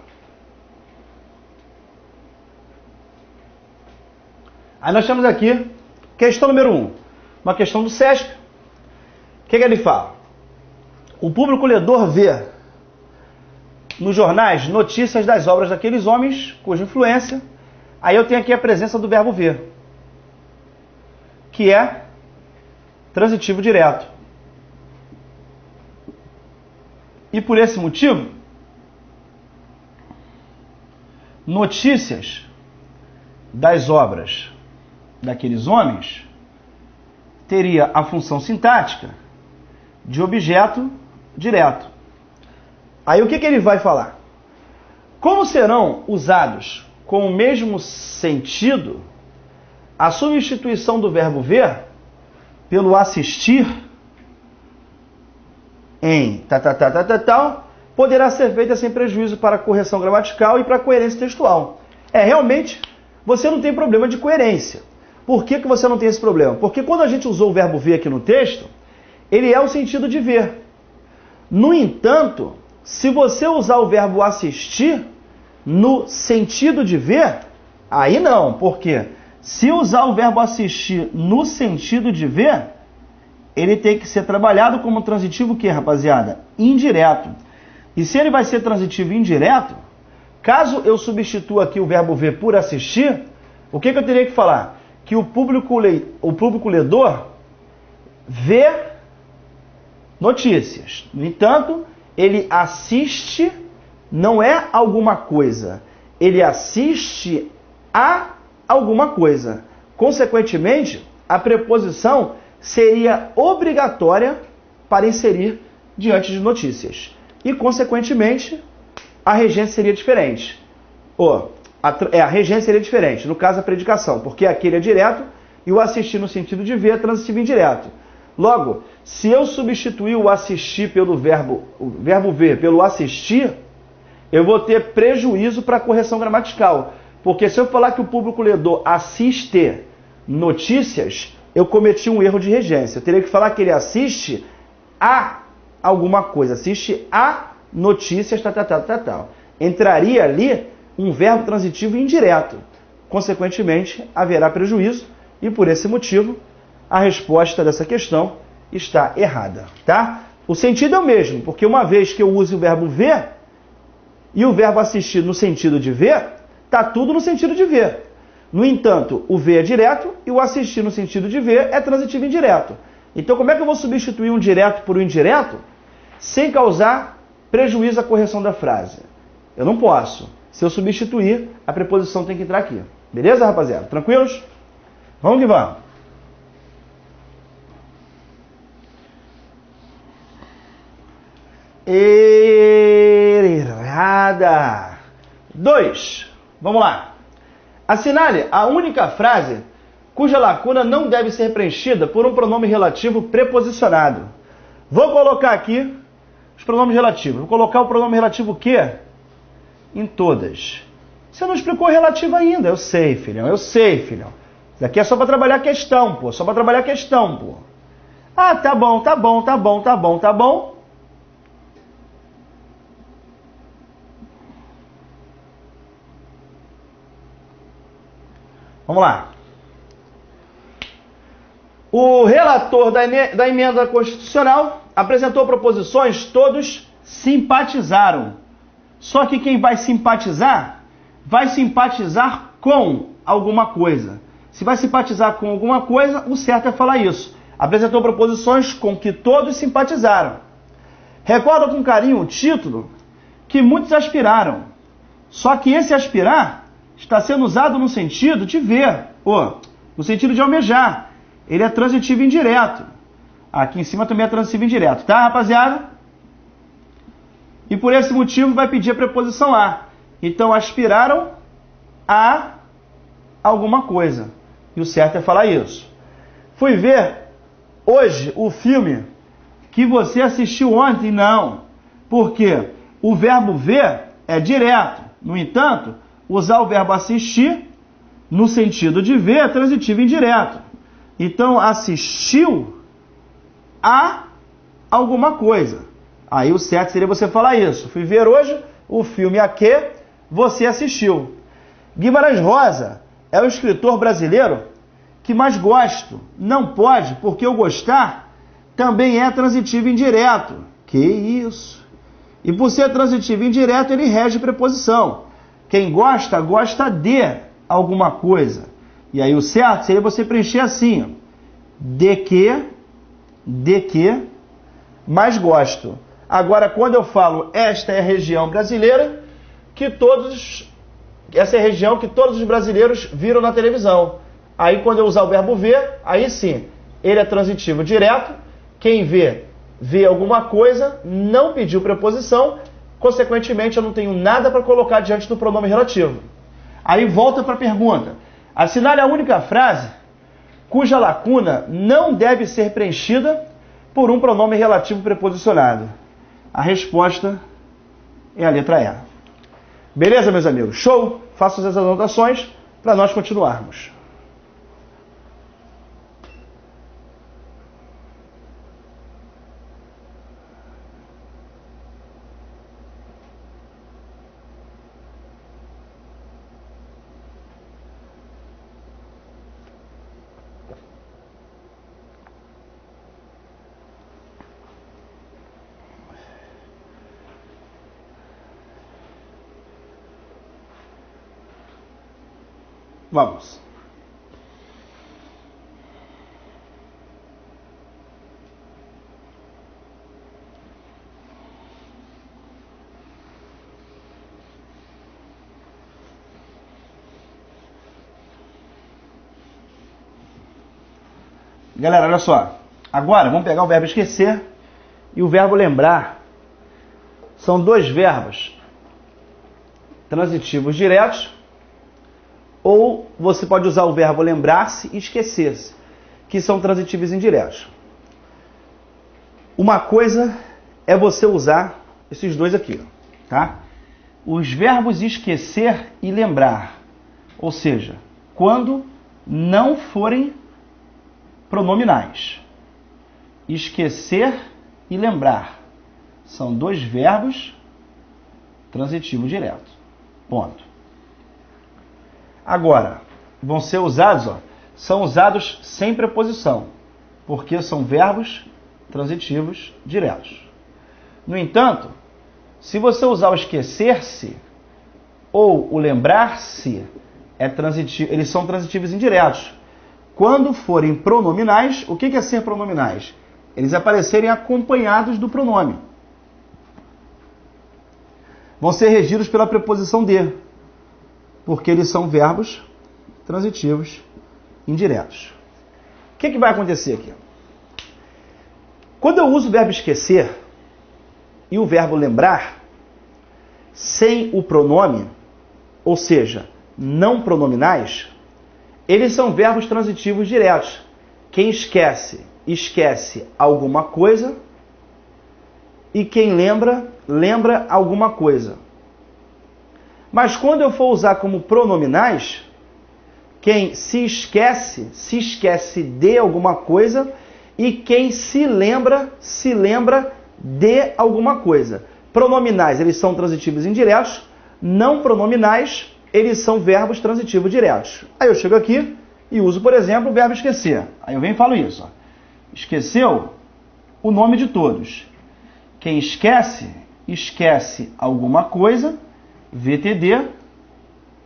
Aí nós temos aqui questão número 1. Uma questão do SESC. O que ele fala? O público ledor vê nos jornais notícias das obras daqueles homens cuja influência. Aí eu tenho aqui a presença do verbo ver, que é transitivo direto. E por esse motivo, notícias das obras daqueles homens teria a função sintática de objeto direto. Aí o que ele vai falar? Como serão usados com o mesmo sentido a substituição do verbo ver pelo assistir em tal, poderá ser feita sem prejuízo para a correção gramatical e para a coerência textual. Realmente, você não tem problema de coerência. Por que você não tem esse problema? Porque quando a gente usou o verbo ver aqui no texto, ele é o sentido de ver. No entanto, se você usar o verbo assistir no sentido de ver, aí não. Por quê? Se usar o verbo assistir no sentido de ver, ele tem que ser trabalhado como transitivo o quê, rapaziada? Indireto. E se ele vai ser transitivo indireto, caso eu substitua aqui o verbo ver por assistir, o que eu teria que falar? Que o público ledor vê notícias. No entanto, ele assiste, não é alguma coisa. Ele assiste a alguma coisa. Consequentemente, a preposição seria obrigatória para inserir diante de notícias. E, consequentemente, a regência seria diferente. A regência seria diferente, no caso a predicação, porque aquele é direto e o assistir no sentido de ver é transitivo indireto. Logo, se eu substituir o assistir pelo o verbo ver pelo assistir, eu vou ter prejuízo para a correção gramatical. Porque se eu falar que o público ledor assiste notícias, eu cometi um erro de regência. Eu teria que falar que ele assiste a alguma coisa, assiste a notícias, tal. Entraria ali um verbo transitivo indireto. Consequentemente, haverá prejuízo e por esse motivo a resposta dessa questão está errada, tá? O sentido é o mesmo, porque uma vez que eu use o verbo ver e o verbo assistir no sentido de ver, está tudo no sentido de ver. No entanto, o ver é direto e o assistir no sentido de ver é transitivo indireto. Então, como é que eu vou substituir um direto por um indireto sem causar prejuízo à correção da frase? Eu não posso. Se eu substituir, a preposição tem que entrar aqui. Beleza, rapaziada? Tranquilos? Vamos que vamos. Errada. 2. Vamos lá. Assinale a única frase cuja lacuna não deve ser preenchida por um pronome relativo preposicionado. Vou colocar aqui os pronomes relativos. Vou colocar o pronome relativo que? Em todas. Você não explicou relativo ainda. Eu sei, filhão. Eu sei, filhão. Isso aqui é só para trabalhar a questão, pô. Só para trabalhar a questão, pô. Ah, tá bom. Vamos lá. O relator da emenda constitucional apresentou proposições, todos simpatizaram. Só que quem vai simpatizar com alguma coisa. Se vai simpatizar com alguma coisa, o certo é falar isso. Apresentou proposições com que todos simpatizaram. Recorda com carinho o título que muitos aspiraram. Só que esse aspirar está sendo usado no sentido de ver, ou no sentido de almejar. Ele é transitivo indireto. Aqui em cima também é transitivo indireto, tá, rapaziada? E por esse motivo vai pedir a preposição a. Então, aspiraram a alguma coisa. E o certo é falar isso. Fui ver hoje o filme que você assistiu ontem. Não. Porque o verbo ver é direto. No entanto, usar o verbo assistir no sentido de ver é transitivo indireto. Então, assistiu a alguma coisa. Aí o certo seria você falar isso. Fui ver hoje o filme a que você assistiu. Guimarães Rosa é o escritor brasileiro que mais gosto. Não pode, porque o gostar também é transitivo indireto. Que isso? E por ser transitivo indireto, ele rege preposição. Quem gosta, gosta de alguma coisa. E aí o certo seria você preencher assim, ó, de que mais gosto. Agora, quando eu falo esta é a região brasileira, essa é a região que todos os brasileiros viram na televisão. Aí quando eu usar o verbo ver, aí sim, ele é transitivo direto. Quem vê alguma coisa, não pediu preposição, consequentemente eu não tenho nada para colocar diante do pronome relativo. Aí volta para a pergunta. Assinale a única frase cuja lacuna não deve ser preenchida por um pronome relativo preposicionado. A resposta é a letra E. Beleza, meus amigos? Show? Façam as anotações para nós continuarmos. Vamos. Galera, olha só. Agora, vamos pegar o verbo esquecer e o verbo lembrar. São dois verbos transitivos diretos, ou você pode usar o verbo lembrar-se e esquecer-se, que são transitivos indiretos. Uma coisa é você usar esses dois aqui, tá? Os verbos esquecer e lembrar, ou seja, quando não forem pronominais. Esquecer e lembrar são dois verbos transitivos diretos. Ponto. Agora, vão ser usados, são usados sem preposição, porque são verbos transitivos diretos. No entanto, se você usar o esquecer-se ou o lembrar-se, eles são transitivos indiretos. Quando forem pronominais, o que é ser pronominais? Eles aparecerem acompanhados do pronome. Vão ser regidos pela preposição de, porque eles são verbos transitivos indiretos. O que vai acontecer aqui? Quando eu uso o verbo esquecer e o verbo lembrar, sem o pronome, ou seja, não pronominais, eles são verbos transitivos diretos. Quem esquece, esquece alguma coisa, e quem lembra, lembra alguma coisa. Mas quando eu for usar como pronominais, quem se esquece de alguma coisa, e quem se lembra de alguma coisa. Pronominais, eles são transitivos indiretos. Não pronominais, eles são verbos transitivos diretos. Aí eu chego aqui e uso, por exemplo, o verbo esquecer. Aí eu venho e falo isso. Esqueceu o nome de todos. Quem esquece, esquece alguma coisa, VTD,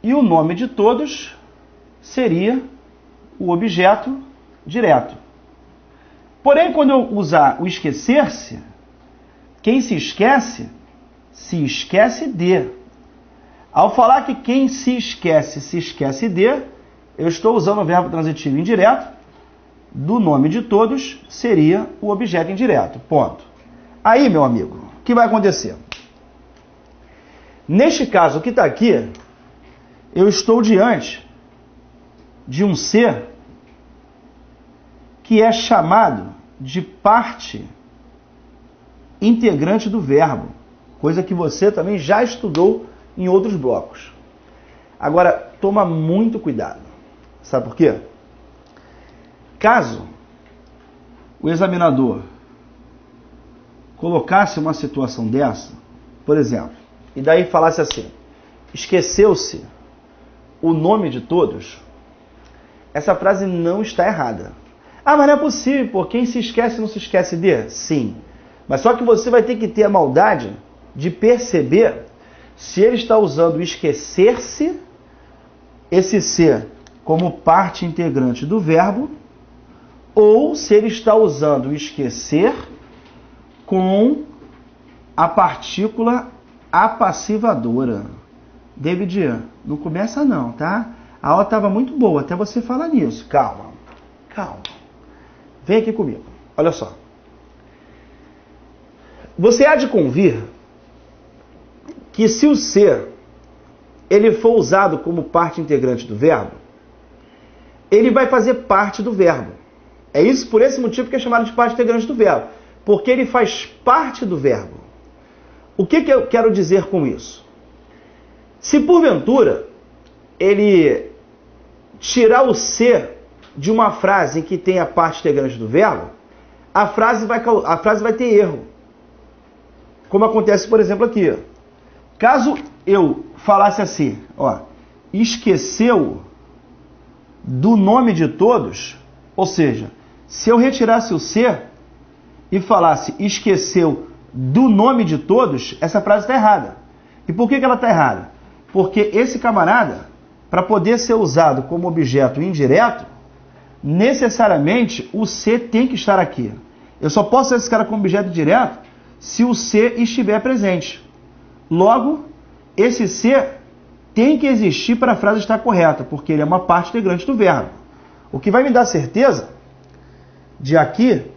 e o nome de todos seria o objeto direto. Porém, quando eu usar o esquecer-se, quem se esquece de. Ao falar que quem se esquece de, eu estou usando o verbo transitivo indireto, do nome de todos seria o objeto indireto. Ponto. Aí, meu amigo, o que vai acontecer? Neste caso que está aqui, eu estou diante de um ser que é chamado de parte integrante do verbo, coisa que você também já estudou em outros blocos. Agora, toma muito cuidado. Sabe por quê? Caso o examinador colocasse uma situação dessa, por exemplo, e daí falasse assim, esqueceu-se o nome de todos, essa frase não está errada. Ah, mas não é possível, pô, quem se esquece não se esquece de? Sim. Mas só que você vai ter que ter a maldade de perceber se ele está usando esquecer-se, esse ser, como parte integrante do verbo, ou se ele está usando esquecer com a partícula apassivadora. David, não começa não, tá? A aula estava muito boa, até você falar nisso. Calma, calma. Vem aqui comigo. Olha só. Você há de convir que se o ser ele for usado como parte integrante do verbo, ele vai fazer parte do verbo. É isso, por esse motivo que é chamado de parte integrante do verbo. Porque ele faz parte do verbo. O que eu quero dizer com isso? Se porventura ele tirar o ser de uma frase em que tem a parte integrante do verbo, a frase vai ter erro. Como acontece, por exemplo, aqui. Caso eu falasse assim, esqueceu do nome de todos, ou seja, se eu retirasse o ser e falasse esqueceu do nome de todos, essa frase está errada. E por que ela está errada? Porque esse camarada, para poder ser usado como objeto indireto, necessariamente o ser tem que estar aqui. Eu só posso usar esse cara como objeto direto se o ser estiver presente. Logo, esse ser tem que existir para a frase estar correta, porque ele é uma parte integrante do verbo. O que vai me dar certeza de aqui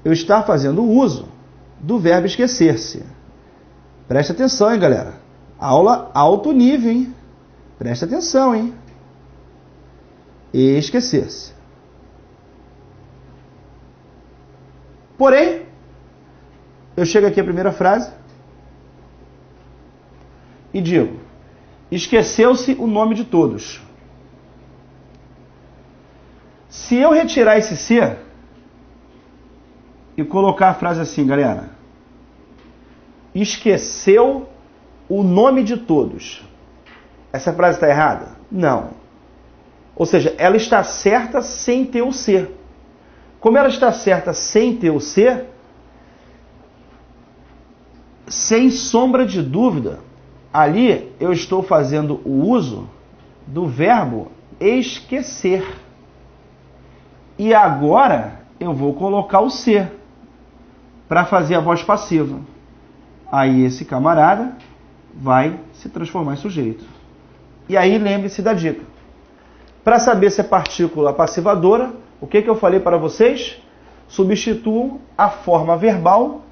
eu estar fazendo uso do verbo esquecer-se. Presta atenção, hein, galera? Aula alto nível, hein? Presta atenção, hein? Esquecer-se. Porém, eu chego aqui à primeira frase e digo: esqueceu-se o nome de todos. Se eu retirar esse se e colocar a frase assim, galera: esqueceu o nome de todos. Essa frase está errada? Não. Ou seja, ela está certa sem ter o se. Como ela está certa sem ter o se, sem sombra de dúvida, ali eu estou fazendo o uso do verbo esquecer. E agora eu vou colocar o se para fazer a voz passiva. Aí esse camarada vai se transformar em sujeito. E aí lembre-se da dica. Para saber se é partícula passivadora, o que eu falei para vocês? Substituam a forma verbal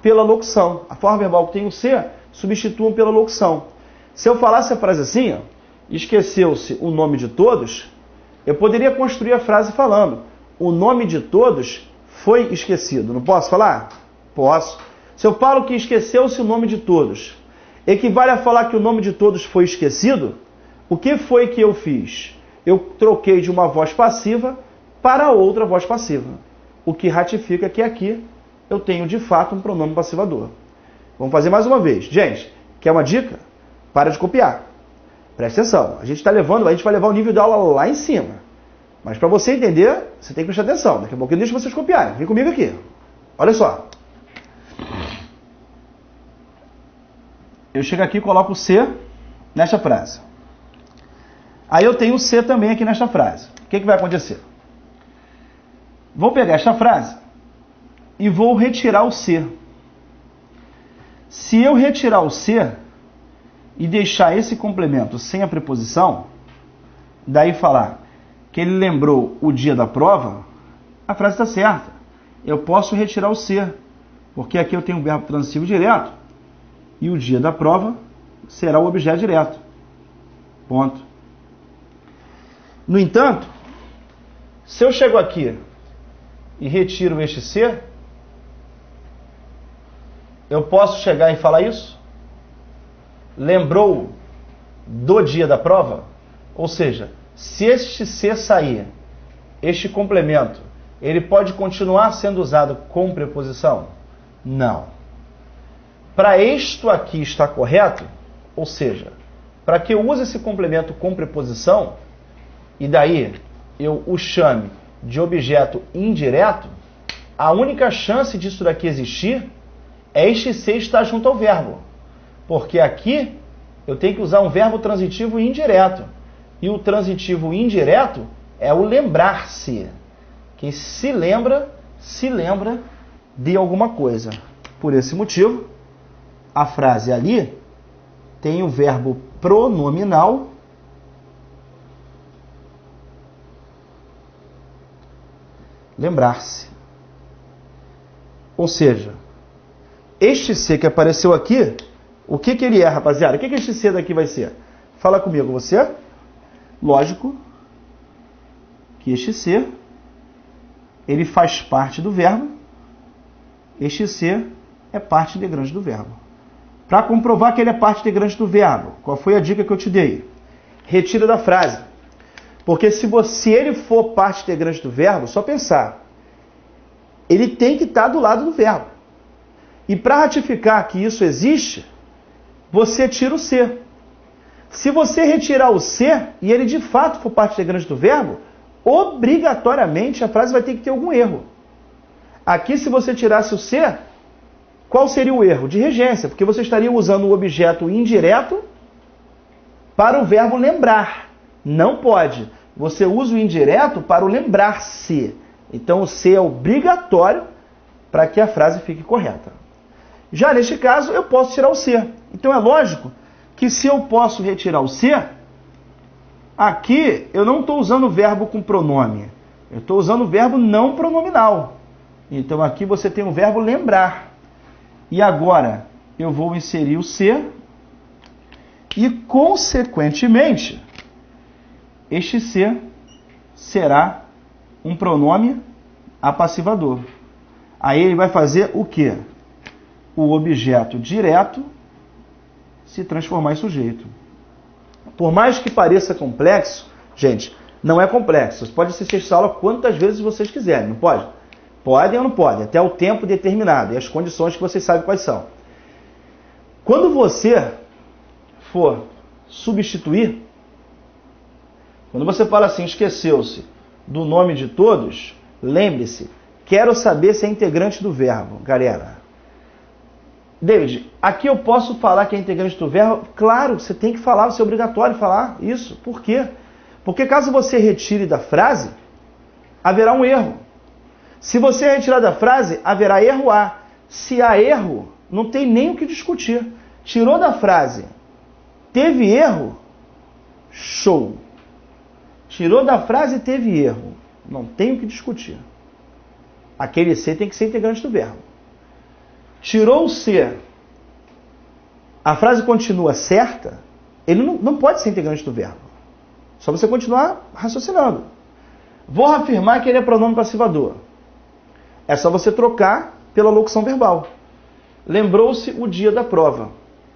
pela locução. A forma verbal que tem o se, substituam pela locução. Se eu falasse a frase assim, ó, esqueceu-se o nome de todos, eu poderia construir a frase falando: o nome de todos foi esquecido. Não posso falar? Posso. Se eu falo que esqueceu-se o nome de todos, equivale a falar que o nome de todos foi esquecido? O que foi que eu fiz? Eu troquei de uma voz passiva para outra voz passiva. O que ratifica que aqui eu tenho de fato um pronome passivador. Vamos fazer mais uma vez. Gente, quer uma dica? Para de copiar. Presta atenção. A gente vai levar o nível da aula lá em cima. Mas para você entender, você tem que prestar atenção. Daqui a pouco eu deixo vocês copiarem. Vem comigo aqui. Olha só. Eu chego aqui e coloco o se nesta frase. Aí eu tenho o se também aqui nesta frase. O que vai acontecer? Vou pegar esta frase e vou retirar o se. Se eu retirar o se e deixar esse complemento sem a preposição, daí falar que ele lembrou o dia da prova, a frase está certa. Eu posso retirar o se, porque aqui eu tenho um verbo transitivo direto e o dia da prova será o objeto direto. Ponto. No entanto, se eu chego aqui e retiro este se, eu posso chegar e falar isso? Lembrou do dia da prova? Ou seja, se este se sair, este complemento, ele pode continuar sendo usado com preposição? Não. Para isto aqui estar correto, ou seja, para que eu use esse complemento com preposição, e daí eu o chame de objeto indireto, a única chance disso daqui existir é este se estar junto ao verbo. Porque aqui eu tenho que usar um verbo transitivo indireto. E o transitivo indireto é o lembrar-se. Quem se lembra de alguma coisa. Por esse motivo, a frase ali tem o verbo pronominal lembrar-se. Ou seja, este se que apareceu aqui, o que ele é, rapaziada? O que este se daqui vai ser? Fala comigo, você. Lógico que este se, ele faz parte do verbo. Este se é parte integrante do verbo. Para comprovar que ele é parte integrante do verbo, qual foi a dica que eu te dei? Retira da frase. Porque se ele for parte integrante do verbo, só pensar, ele tem que estar do lado do verbo. E para ratificar que isso existe, você tira o se. Se você retirar o se e ele de fato for parte integrante do verbo, obrigatoriamente a frase vai ter que ter algum erro. Aqui, se você tirasse o se, qual seria o erro? De regência, porque você estaria usando o objeto indireto para o verbo lembrar. Não pode. Você usa o indireto para o lembrar-se. Então o se é obrigatório para que a frase fique correta. Já neste caso, eu posso tirar o se. Então é lógico que se eu posso retirar o se, aqui eu não estou usando o verbo com pronome. Eu estou usando o verbo não pronominal. Então aqui você tem o verbo lembrar. E agora eu vou inserir o se e, consequentemente, este se será um pronome apassivador. Aí ele vai fazer o quê? O objeto direto se transformar em sujeito. Por mais que pareça complexo, gente, não é complexo. Você pode assistir essa aula quantas vezes vocês quiserem, não pode? Podem ou não podem, até o tempo determinado e as condições que vocês sabem quais são. Quando você for substituir, quando você fala assim, esqueceu-se do nome de todos, lembre-se, quero saber se é integrante do verbo, galera. David, aqui eu posso falar que é integrante do verbo? Claro, você tem que falar, você é obrigatório falar isso. Por quê? Porque caso você retire da frase, haverá um erro. Se você retirar da frase, haverá erro A. Se há erro, não tem nem o que discutir. Tirou da frase, teve erro, show. Tirou da frase, teve erro. Não tem o que discutir. Aquele C tem que ser integrante do verbo. Tirou o C, a frase continua certa, ele não pode ser integrante do verbo. Só você continuar raciocinando. Vou afirmar que ele é pronome passivador. É só você trocar pela locução verbal. Lembrou-se o dia da prova.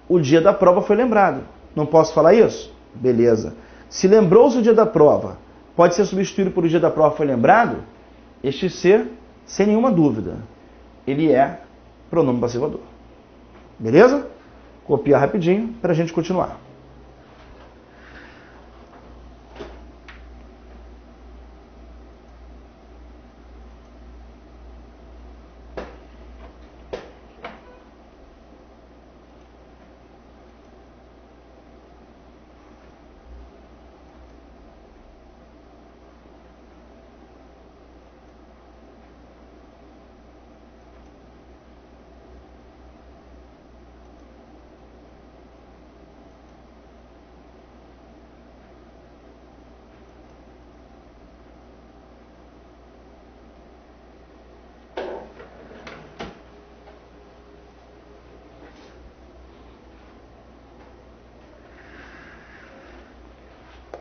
O dia da prova foi lembrado. Não posso falar isso? Beleza. Se lembrou-se o dia da prova, pode ser substituído por o dia da prova foi lembrado? Este ser, sem nenhuma dúvida, ele é pronome passivador. Beleza? Copiar rapidinho para a gente continuar.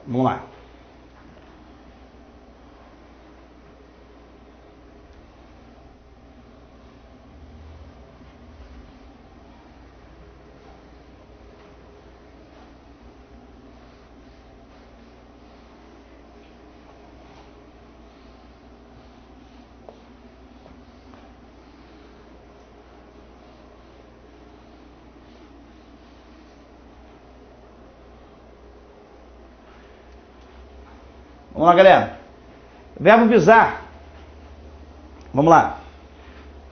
Vamos lá. Vamos lá, galera. Verbo visar. Vamos lá.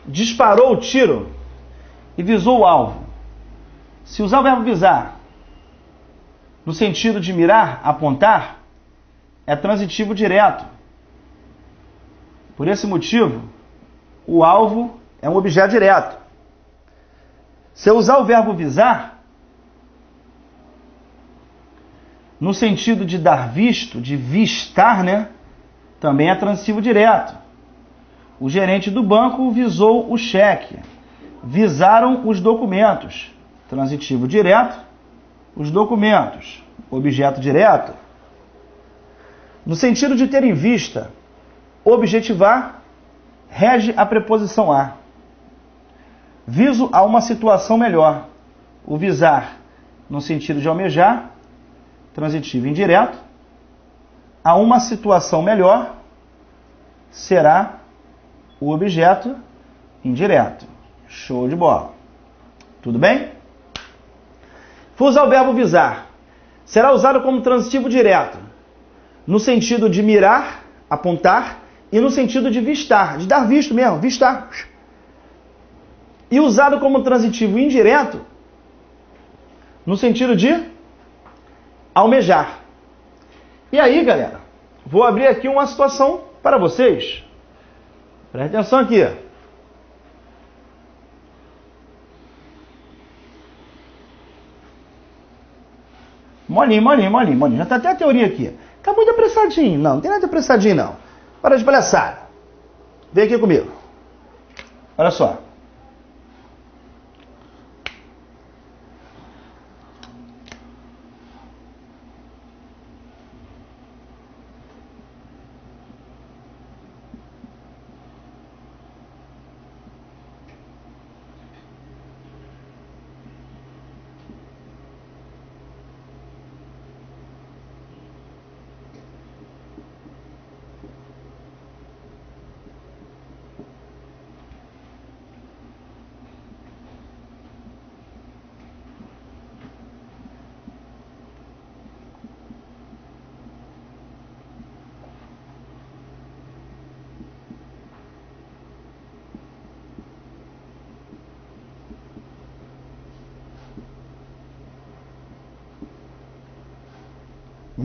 Disparou o tiro e visou o alvo. Se usar o verbo visar no sentido de mirar, apontar, é transitivo direto. Por esse motivo, o alvo é um objeto direto. Se eu usar o verbo visar no sentido de dar visto, de vistar, né? Também é transitivo direto. O gerente do banco visou o cheque. Visaram os documentos. Transitivo direto. Os documentos. Objeto direto. No sentido de ter em vista, objetivar, rege a preposição a. Viso a uma situação melhor. O visar, no sentido de almejar, transitivo indireto, a uma situação melhor será o objeto indireto. Show de bola. Tudo bem? For usar o verbo visar, será usado como transitivo direto, no sentido de mirar, apontar, e no sentido de vistar, de dar visto mesmo, vistar. E usado como transitivo indireto, no sentido de almejar. E aí, galera, vou abrir aqui uma situação para vocês. Presta atenção aqui. Molinho, molinho, molinho, molinho. Já está até a teoria aqui. Tá muito apressadinho. Não tem nada de apressadinho, não. Para de palhaçada. Vem aqui comigo. Olha só.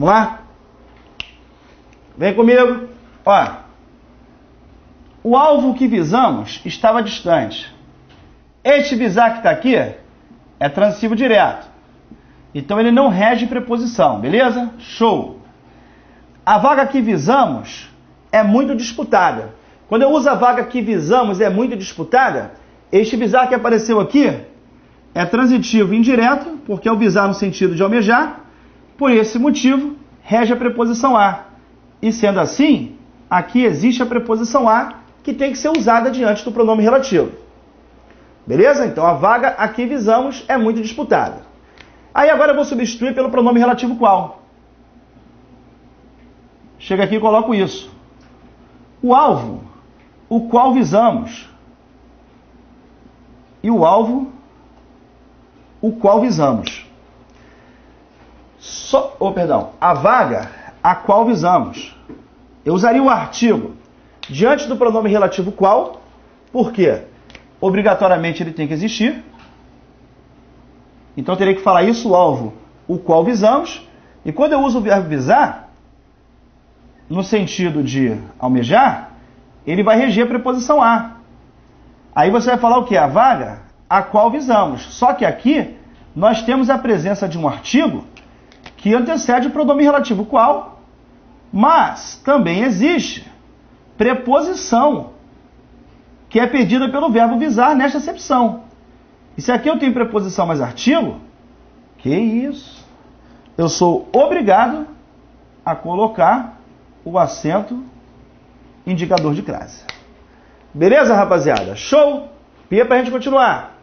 Vamos lá? Vem comigo. Ó, o alvo que visamos estava distante. Este visar que está aqui é transitivo direto. Então ele não rege preposição, beleza? Show! A vaga que visamos é muito disputada. Quando eu uso a vaga que visamos é muito disputada, este visar que apareceu aqui é transitivo indireto, porque é o visar no sentido de almejar. Por esse motivo, rege a preposição a. E sendo assim, aqui existe a preposição a, que tem que ser usada diante do pronome relativo. Beleza? Então a vaga a que visamos é muito disputada. Aí agora eu vou substituir pelo pronome relativo qual. Chega aqui e coloco isso. O alvo, o qual visamos. E o alvo, o qual visamos. A vaga a qual visamos. Eu usaria o artigo diante do pronome relativo qual, porque obrigatoriamente ele tem que existir. Então eu teria que falar isso, o alvo, o qual visamos. E quando eu uso o verbo visar, no sentido de almejar, ele vai reger a preposição a. Aí você vai falar o quê? A vaga a qual visamos. Só que aqui nós temos a presença de um artigo que antecede o pronome relativo qual, mas também existe preposição, que é pedida pelo verbo visar nesta acepção. E se aqui eu tenho preposição mais artigo, que isso? Eu sou obrigado a colocar o acento indicador de crase. Beleza, rapaziada? Show? Pia pra gente continuar.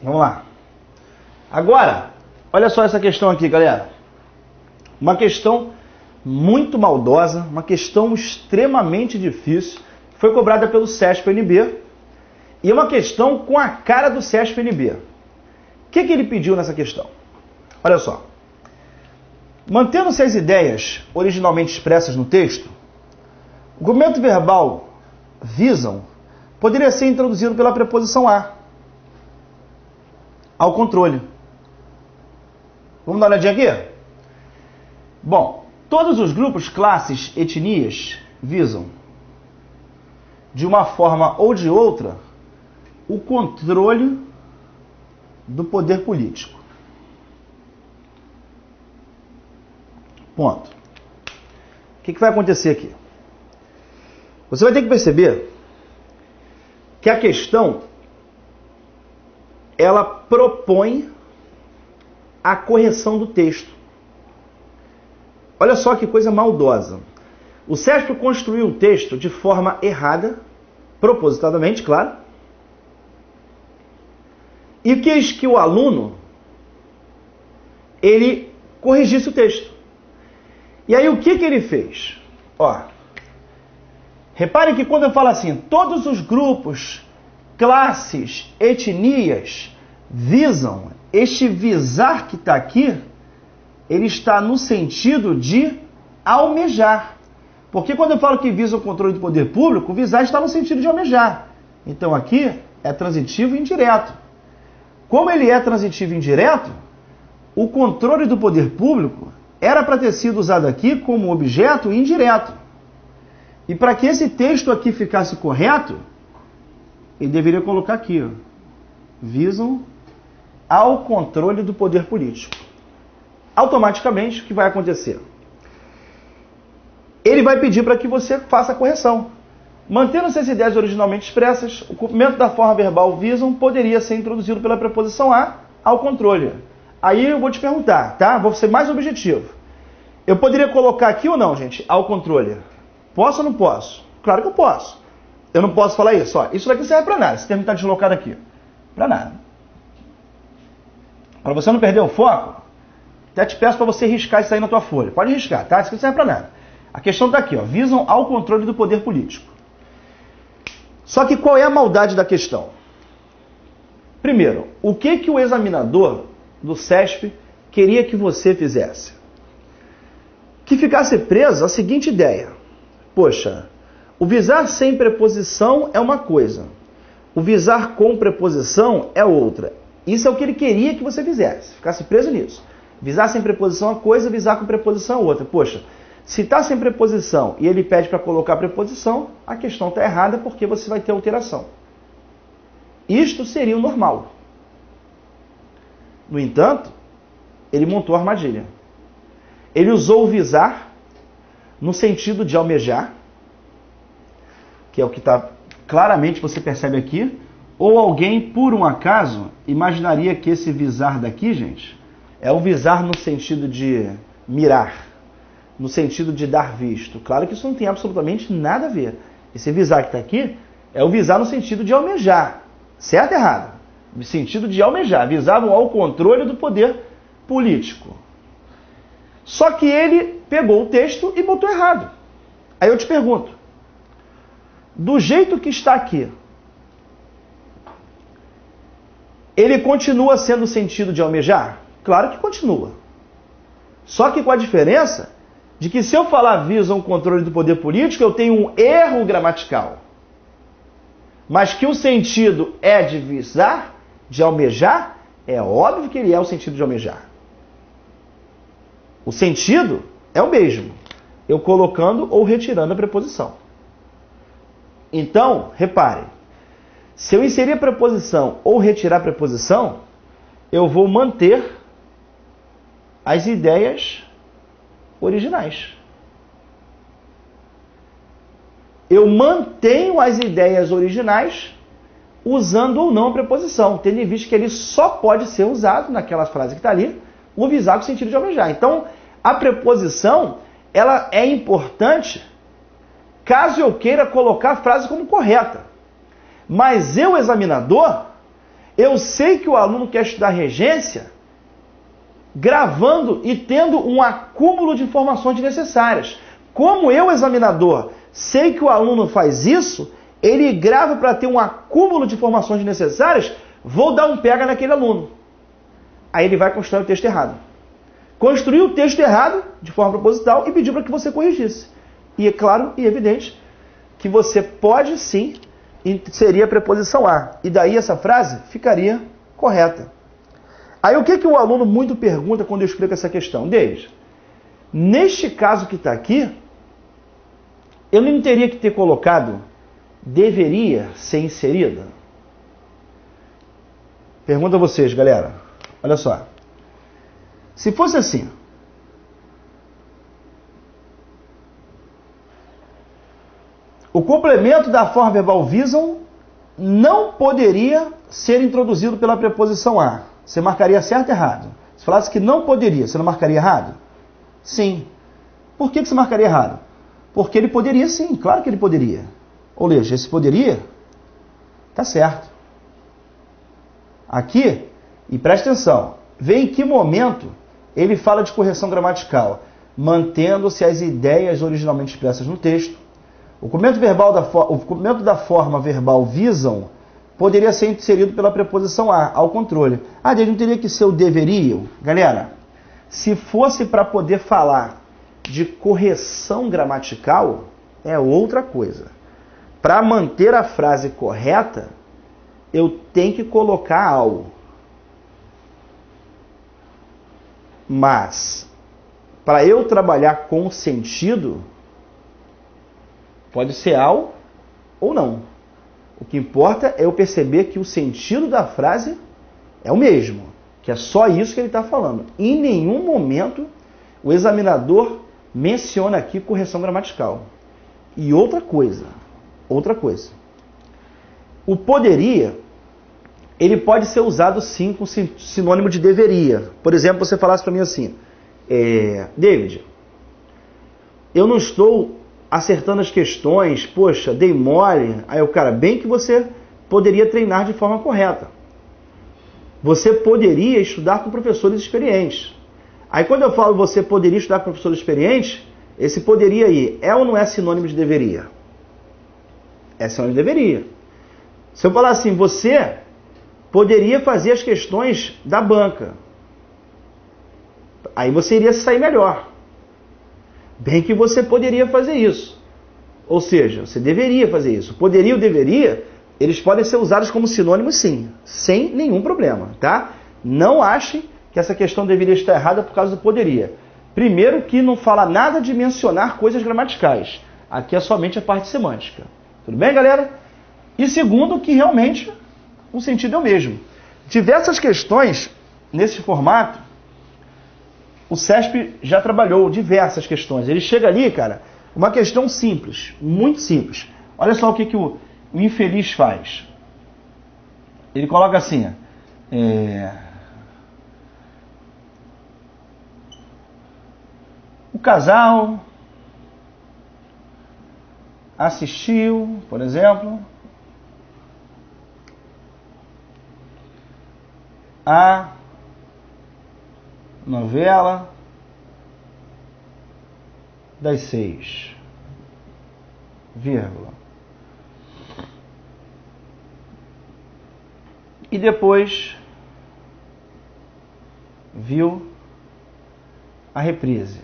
Vamos lá. Agora, olha só essa questão aqui, galera. Uma questão muito maldosa, uma questão extremamente difícil, foi cobrada pelo CESP-NB, e é uma questão com a cara do CESP-NB. O que ele pediu nessa questão? Olha só. Mantendo-se as ideias originalmente expressas no texto, o complemento verbal visam poderia ser introduzido pela preposição a, ao controle. Vamos dar uma olhadinha aqui? Bom, todos os grupos, classes, etnias visam, de uma forma ou de outra, o controle do poder político. Ponto. O que vai acontecer aqui? Você vai ter que perceber que a questão ela propõe a correção do texto. Olha só que coisa maldosa. O CESP construiu o texto de forma errada, propositadamente, claro, e quis que o aluno ele corrigisse o texto. E aí o que ele fez? Ó, repare que quando eu falo assim, todos os grupos, classes, etnias visam, este visar que está aqui, ele está no sentido de almejar. Porque quando eu falo que visa o controle do poder público, o visar está no sentido de almejar. Então aqui é transitivo indireto. Como ele é transitivo indireto, o controle do poder público era para ter sido usado aqui como objeto indireto. E para que esse texto aqui ficasse correto, ele deveria colocar aqui, ó, visam ao controle do poder político. Automaticamente, o que vai acontecer? Ele vai pedir para que você faça a correção. Mantendo-se as ideias originalmente expressas, o cumprimento da forma verbal visam poderia ser introduzido pela preposição a ao controle. Aí eu vou te perguntar, tá? Vou ser mais objetivo. Eu poderia colocar aqui ou não, gente, ao controle? Posso ou não posso? Claro que eu posso. Eu não posso falar isso, ó. Isso daqui serve para nada. Esse termo está deslocado aqui. Para nada. Para você não perder o foco, até te peço para você riscar isso aí na tua folha. Pode riscar, tá? Isso aqui não serve para nada. A questão está aqui, ó. Visam ao controle do poder político. Só que qual é a maldade da questão? Primeiro, o que o examinador do CESP queria que você fizesse? Que ficasse preso à seguinte ideia. Poxa, o visar sem preposição é uma coisa. O visar com preposição é outra. Isso é o que ele queria que você fizesse. Ficasse preso nisso. Visar sem preposição é uma coisa, visar com preposição é outra. Poxa, se está sem preposição e ele pede para colocar preposição, a questão está errada porque você vai ter alteração. Isto seria o normal. No entanto, ele montou a armadilha. Ele usou o visar no sentido de almejar, que é o que está claramente, você percebe aqui, ou alguém, por um acaso, imaginaria que esse visar daqui, gente, é o visar no sentido de mirar, no sentido de dar visto. Claro que isso não tem absolutamente nada a ver. Esse visar que está aqui é o visar no sentido de almejar. Certo ou errado? No sentido de almejar. Visavam ao controle do poder político. Só que ele pegou o texto e botou errado. Aí eu te pergunto, do jeito que está aqui, ele continua sendo o sentido de almejar? Claro que continua. Só que com a diferença de que se eu falar visam o controle do poder político, eu tenho um erro gramatical. Mas que o sentido é de visar, de almejar, é óbvio que ele é o sentido de almejar. O sentido é o mesmo, eu colocando ou retirando a preposição. Então, repare, se eu inserir a preposição ou retirar a preposição, eu vou manter as ideias originais. Eu mantenho as ideias originais usando ou não a preposição, tendo em vista que ele só pode ser usado naquela frase que está ali, o visar com o sentido de almejar. Então, a preposição, ela é importante caso eu queira colocar a frase como correta. Mas eu, examinador, eu sei que o aluno quer estudar regência gravando e tendo um acúmulo de informações desnecessárias. Como eu, examinador, sei que o aluno faz isso, ele grava para ter um acúmulo de informações desnecessárias, vou dar um pega naquele aluno. Aí ele vai construir o texto errado. Construiu o texto errado, de forma proposital, e pediu para que você corrigisse. E é claro e evidente que você pode sim inserir a preposição a. E daí essa frase ficaria correta. Aí o que o aluno muito pergunta quando eu explico essa questão? David, neste caso que está aqui, eu não teria que ter colocado deveria ser inserida? Pergunto a vocês, galera. Olha só. Se fosse assim, o complemento da forma verbal visam não poderia ser introduzido pela preposição a. Você marcaria certo ou errado? Se falasse que não poderia, você não marcaria errado? Sim. Por que você marcaria errado? Porque ele poderia sim, claro que ele poderia. Ou seja, esse poderia, tá certo. Aqui, e presta atenção, vê em que momento ele fala de correção gramatical, mantendo-se as ideias originalmente expressas no texto. O complemento da forma verbal visam poderia ser inserido pela preposição a, ao controle. Ah, ele não teria que ser o deveriam? Galera, se fosse para poder falar de correção gramatical, é outra coisa. Para manter a frase correta, eu tenho que colocar ao. Mas, para eu trabalhar com sentido, pode ser ao ou não. O que importa é eu perceber que o sentido da frase é o mesmo, que é só isso que ele está falando. Em nenhum momento o examinador menciona aqui correção gramatical. E outra coisa, o poderia, ele pode ser usado sim com sinônimo de deveria. Por exemplo, você falasse para mim assim, David, eu não estou acertando as questões, poxa, dei mole. Aí o cara, bem que você poderia treinar de forma correta. Você poderia estudar com professores experientes. Aí quando eu falo você poderia estudar com professores experientes, esse poderia aí é ou não é sinônimo de deveria? É sinônimo de deveria. Se eu falar assim, você poderia fazer as questões da banca, aí você iria sair melhor. Bem que você poderia fazer isso. Ou seja, você deveria fazer isso. Poderia ou deveria, eles podem ser usados como sinônimos sim, sem nenhum problema, tá? Não achem que essa questão deveria estar errada por causa do poderia. Primeiro que não fala nada de mencionar coisas gramaticais. Aqui é somente a parte semântica. Tudo bem, galera? E segundo que realmente o sentido é o mesmo. Diversas questões nesse formato, o CESP já trabalhou diversas questões. Ele chega ali, cara, uma questão simples, muito simples. Olha só o que o infeliz faz. Ele coloca assim, o casal assistiu, por exemplo, a novela das 6, vírgula. E depois viu a reprise.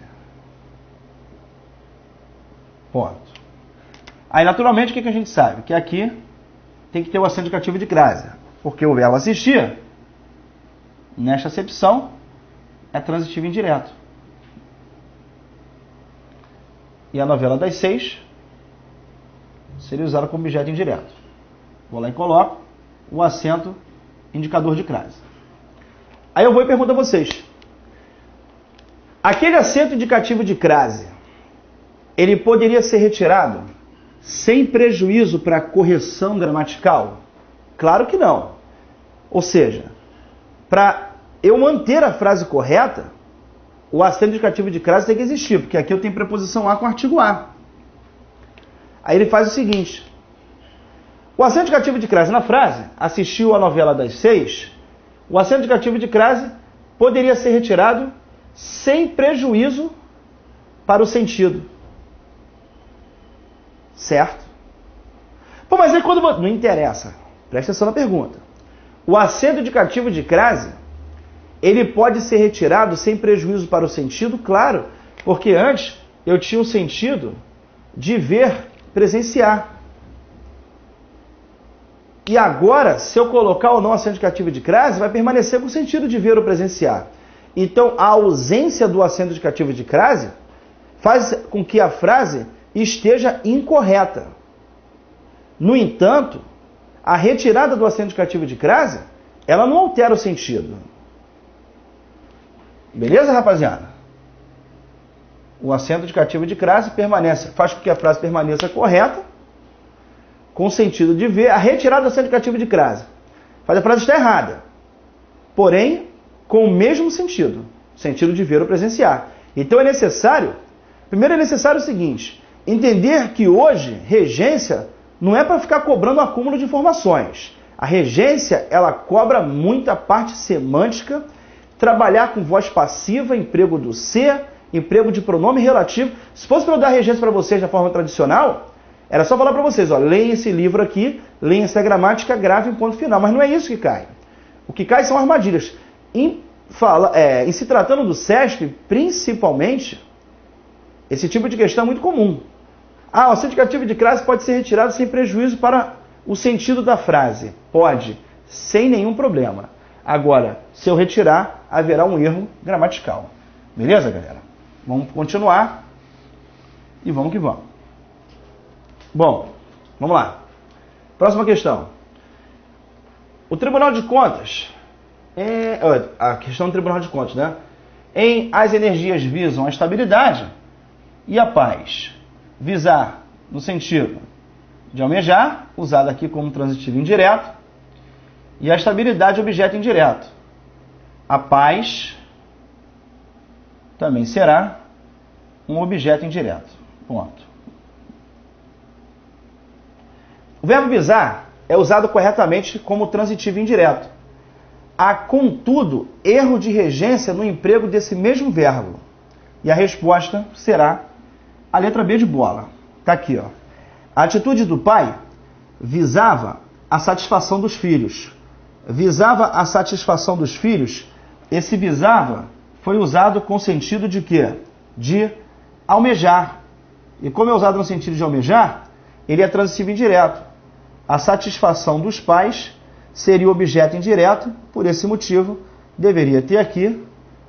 Ponto. Aí, naturalmente, o que a gente sabe? Que aqui tem que ter o acento indicativo de crase. Porque o verbo assistir, nesta acepção, é transitivo indireto. E a novela das 6 seria usada como objeto indireto. Vou lá e coloco o acento indicador de crase. Aí eu vou e pergunto a vocês. Aquele acento indicativo de crase, ele poderia ser retirado sem prejuízo para a correção gramatical? Claro que não. Ou seja, para eu manter a frase correta, o acento indicativo de crase tem que existir, porque aqui eu tenho preposição a com artigo a. Aí ele faz o seguinte. O acento indicativo de crase na frase, assistiu a novela das 6, o acento indicativo de crase poderia ser retirado sem prejuízo para o sentido. Certo? Pô, mas aí quando... Não interessa. Presta atenção na pergunta. O acento indicativo de crase, ele pode ser retirado sem prejuízo para o sentido? Claro, porque antes eu tinha o sentido de ver, presenciar. E agora, se eu colocar ou não acento indicativo de crase, vai permanecer com o sentido de ver ou presenciar. Então, a ausência do acento indicativo de crase faz com que a frase esteja incorreta. No entanto, a retirada do acento indicativo de crase, ela não altera o sentido. Beleza, rapaziada? O acento indicativo de crase permanece, faz com que a frase permaneça correta, com o sentido de ver. A retirada do acento indicativo de crase faz a frase estar errada, porém com o mesmo sentido, sentido de ver ou presenciar. Então é necessário, primeiro é necessário o seguinte, entender que hoje regência não é para ficar cobrando um acúmulo de informações. A regência, ela cobra muita parte semântica, trabalhar com voz passiva, emprego do ser, emprego de pronome relativo. Se fosse para eu dar regência para vocês da forma tradicional, era só falar para vocês, ó, leem esse livro aqui, leem essa gramática, grave em ponto final. Mas não é isso que cai. O que cai são armadilhas. Em se tratando do CESP, principalmente, esse tipo de questão é muito comum. O acento indicativo de crase pode ser retirado sem prejuízo para o sentido da frase. Pode, sem nenhum problema. Agora, se eu retirar, haverá um erro gramatical. Beleza, galera? Vamos continuar e vamos que vamos. Bom, vamos lá. Próxima questão. O Tribunal de Contas... a questão do Tribunal de Contas, né? As energias visam a estabilidade e a paz. Visar no sentido de almejar, usado aqui como transitivo indireto, e a estabilidade, objeto indireto. A paz também será um objeto indireto. Ponto. O verbo visar é usado corretamente como transitivo indireto. Há, contudo, erro de regência no emprego desse mesmo verbo. E a resposta será a letra B de bola. Está aqui, ó. A atitude do pai visava a satisfação dos filhos. Visava a satisfação dos filhos. Esse visava foi usado com sentido de quê? De almejar. E como é usado no sentido de almejar, ele é transitivo indireto. A satisfação dos pais seria o objeto indireto, por esse motivo, deveria ter aqui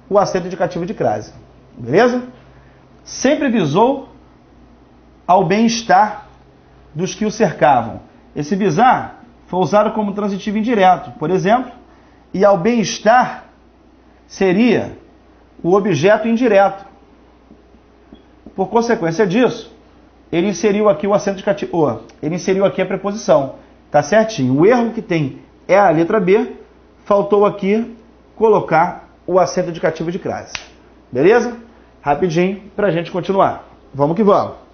o acento indicativo de crase. Beleza? Sempre visou ao bem-estar dos que o cercavam. Esse visar foi usado como transitivo indireto, por exemplo, e ao bem-estar seria o objeto indireto. Por consequência disso, ele inseriu aqui o acento indicativo, ele inseriu aqui a preposição. Tá certinho. O erro que tem é a letra B, faltou aqui colocar o acento indicativo de crase. Beleza? Rapidinho para a gente continuar. Vamos que vamos.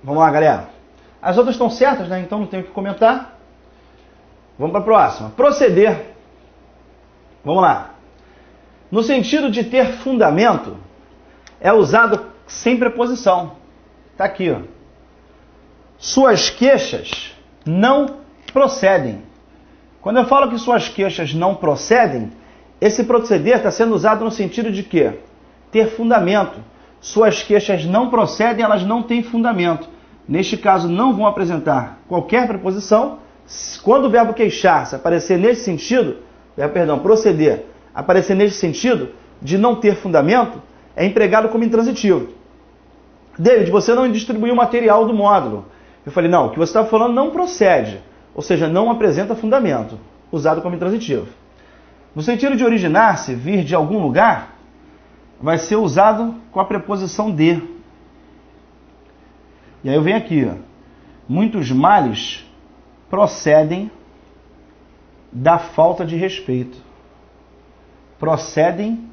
Vamos lá, galera. As outras estão certas, né? Então não tenho o que comentar. Vamos para a próxima. Proceder. Vamos lá. No sentido de ter fundamento, é usado sem preposição. Está aqui, ó. Suas queixas não procedem. Quando eu falo que suas queixas não procedem, esse proceder está sendo usado no sentido de quê? Ter fundamento. Suas queixas não procedem, elas não têm fundamento. Neste caso, não vão apresentar qualquer preposição. Quando o verbo queixar-se aparecer nesse sentido, proceder, aparecer nesse sentido de não ter fundamento, é empregado como intransitivo. David, você não distribuiu o material do módulo. Eu falei, não, o que você está falando não procede, ou seja, não apresenta fundamento, usado como intransitivo. No sentido de originar-se, vir de algum lugar, vai ser usado com a preposição de. E aí eu venho aqui, ó. Muitos males procedem da falta de respeito. Procedem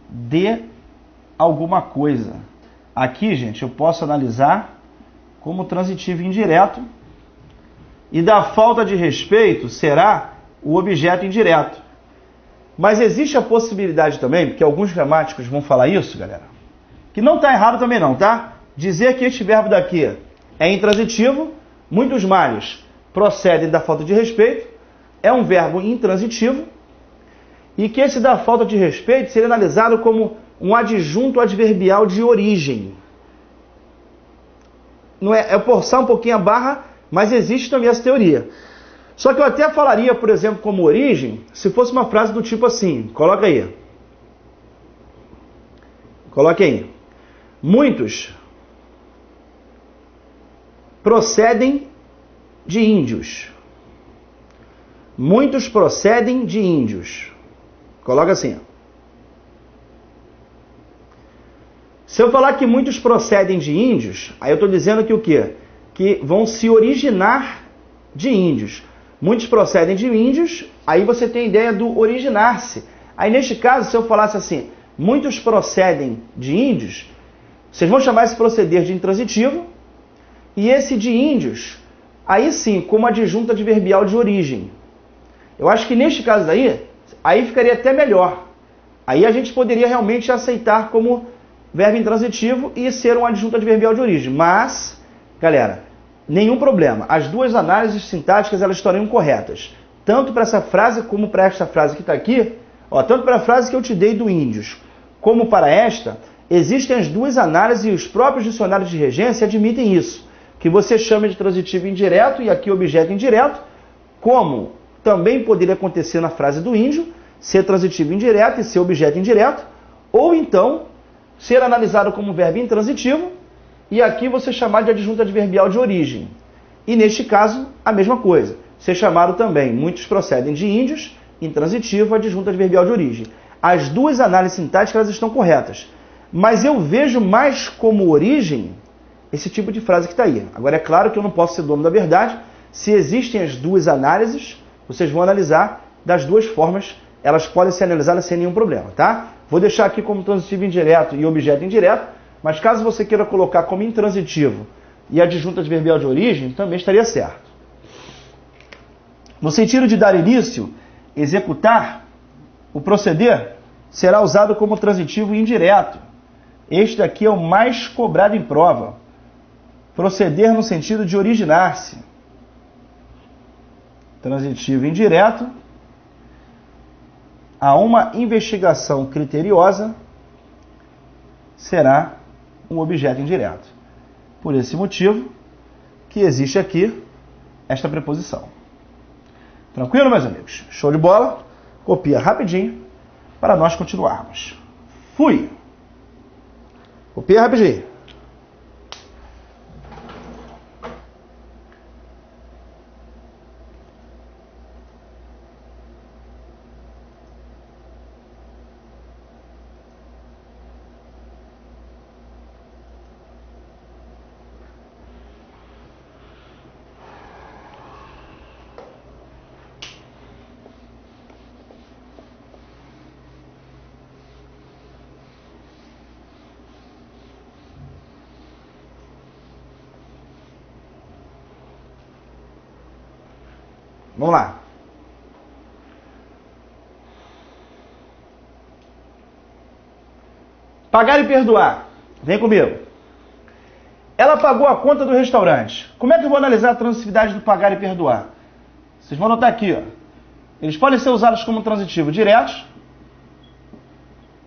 de alguma coisa. Aqui, gente, eu posso analisar como transitivo indireto. E da falta de respeito será o objeto indireto. Mas existe a possibilidade também, porque alguns gramáticos vão falar isso, galera, que não está errado também não, tá? Dizer que este verbo daqui é intransitivo, muitos males procedem da falta de respeito, é um verbo intransitivo, e que esse da falta de respeito seria analisado como um adjunto adverbial de origem. Não é forçar um pouquinho a barra, mas existe também essa teoria. Só que eu até falaria, por exemplo, como origem, se fosse uma frase do tipo assim, coloca aí. Coloque aí. Muitos procedem de índios. Muitos procedem de índios. Coloca assim. Se eu falar que muitos procedem de índios, aí eu estou dizendo que o quê? Que vão se originar de índios. Muitos procedem de índios, aí você tem a ideia do originar-se. Aí neste caso, se eu falasse assim, muitos procedem de índios, vocês vão chamar esse proceder de intransitivo, e esse de índios, aí sim, como adjunto adverbial de origem. Eu acho que neste caso aí ficaria até melhor. Aí a gente poderia realmente aceitar como verbo intransitivo e ser um adjunto adverbial de origem. Mas, galera, nenhum problema. As duas análises sintáticas elas estariam corretas. Tanto para essa frase como para esta frase que está aqui. Ó, tanto para a frase que eu te dei do índios, como para esta, existem as duas análises e os próprios dicionários de regência admitem isso. Que você chama de transitivo indireto e aqui objeto indireto, como também poderia acontecer na frase do índio, ser transitivo indireto e ser objeto indireto, ou então ser analisado como verbo intransitivo e aqui você chamar de adjunto adverbial de origem. E neste caso, a mesma coisa. ser chamado também. Muitos procedem de índios, intransitivo, adjunto adverbial de origem. As duas análises sintáticas elas estão corretas. Mas eu vejo mais como origem esse tipo de frase que está aí. Agora, é claro que eu não posso ser dono da verdade. Se existem as duas análises, vocês vão analisar das duas formas. Elas podem ser analisadas sem nenhum problema, tá? Vou deixar aqui como transitivo indireto e objeto indireto, mas caso você queira colocar como intransitivo e adjunto adverbial de origem, também estaria certo. No sentido de dar início, executar, o proceder será usado como transitivo indireto. Este aqui é o mais cobrado em prova. Proceder no sentido de originar-se. Transitivo indireto a uma investigação criteriosa será um objeto indireto. Por esse motivo que existe aqui esta preposição. Tranquilo, meus amigos? Show de bola? Copia rapidinho para nós continuarmos. Fui! Copia rapidinho. Vamos lá. Pagar e perdoar. Vem comigo. Ela pagou a conta do restaurante. Como é que eu vou analisar a transitividade do pagar e perdoar? Vocês vão notar aqui, ó. Eles podem ser usados como transitivo diretos,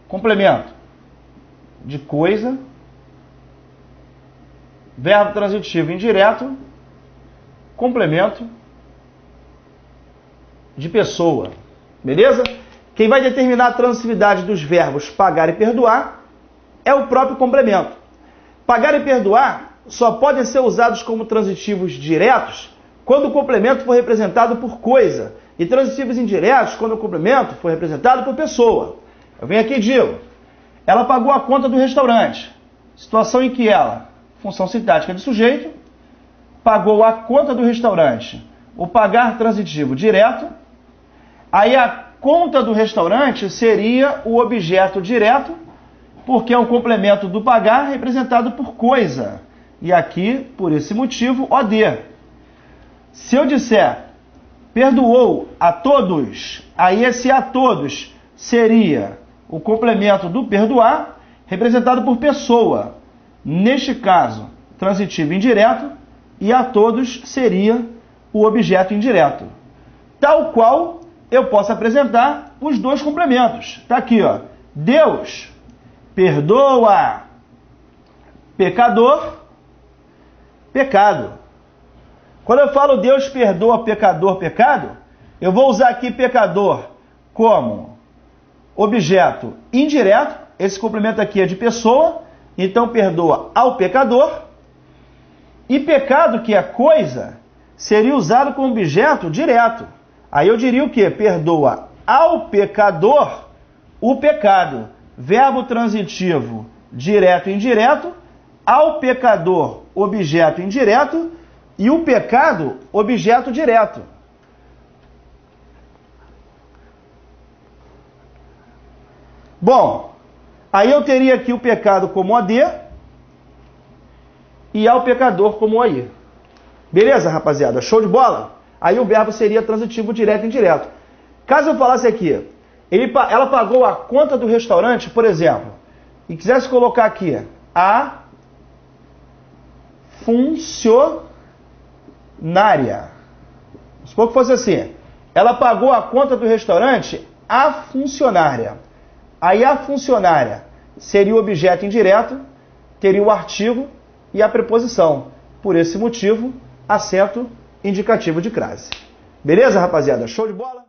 complemento de coisa, verbo transitivo indireto, complemento de pessoa. Beleza? Quem vai determinar a transitividade dos verbos pagar e perdoar é o próprio complemento. Pagar e perdoar só podem ser usados como transitivos diretos quando o complemento for representado por coisa, e transitivos indiretos quando o complemento for representado por pessoa. Eu venho aqui e digo, ela pagou a conta do restaurante. Situação em que ela, função sintática de sujeito, pagou a conta do restaurante. O pagar transitivo direto. Aí a conta do restaurante seria o objeto direto, porque é um complemento do pagar representado por coisa. E aqui, por esse motivo, OD. Se eu disser perdoou a todos, aí esse a todos seria o complemento do perdoar, representado por pessoa. Neste caso, transitivo indireto, e a todos seria o objeto indireto. Tal qual eu posso apresentar os dois complementos. Está aqui, ó. Deus perdoa pecador, pecado. Quando eu falo Deus perdoa pecador, pecado, eu vou usar aqui pecador como objeto indireto. Esse complemento aqui é de pessoa, então perdoa ao pecador. E pecado, que é coisa, seria usado como objeto direto. Aí eu diria o quê? Perdoa ao pecador o pecado. Verbo transitivo direto e indireto, ao pecador objeto indireto e o pecado objeto direto. Bom, aí eu teria aqui o pecado como OD e ao pecador como OI. Beleza, rapaziada? Show de bola? Aí o verbo seria transitivo direto e indireto. Caso eu falasse aqui, ela pagou a conta do restaurante, por exemplo, e quisesse colocar aqui a funcionária. Supor que fosse assim, ela pagou a conta do restaurante a funcionária. Aí a funcionária seria o objeto indireto, teria o artigo e a preposição. Por esse motivo, acento indicativo de crase. Beleza, rapaziada? Show de bola?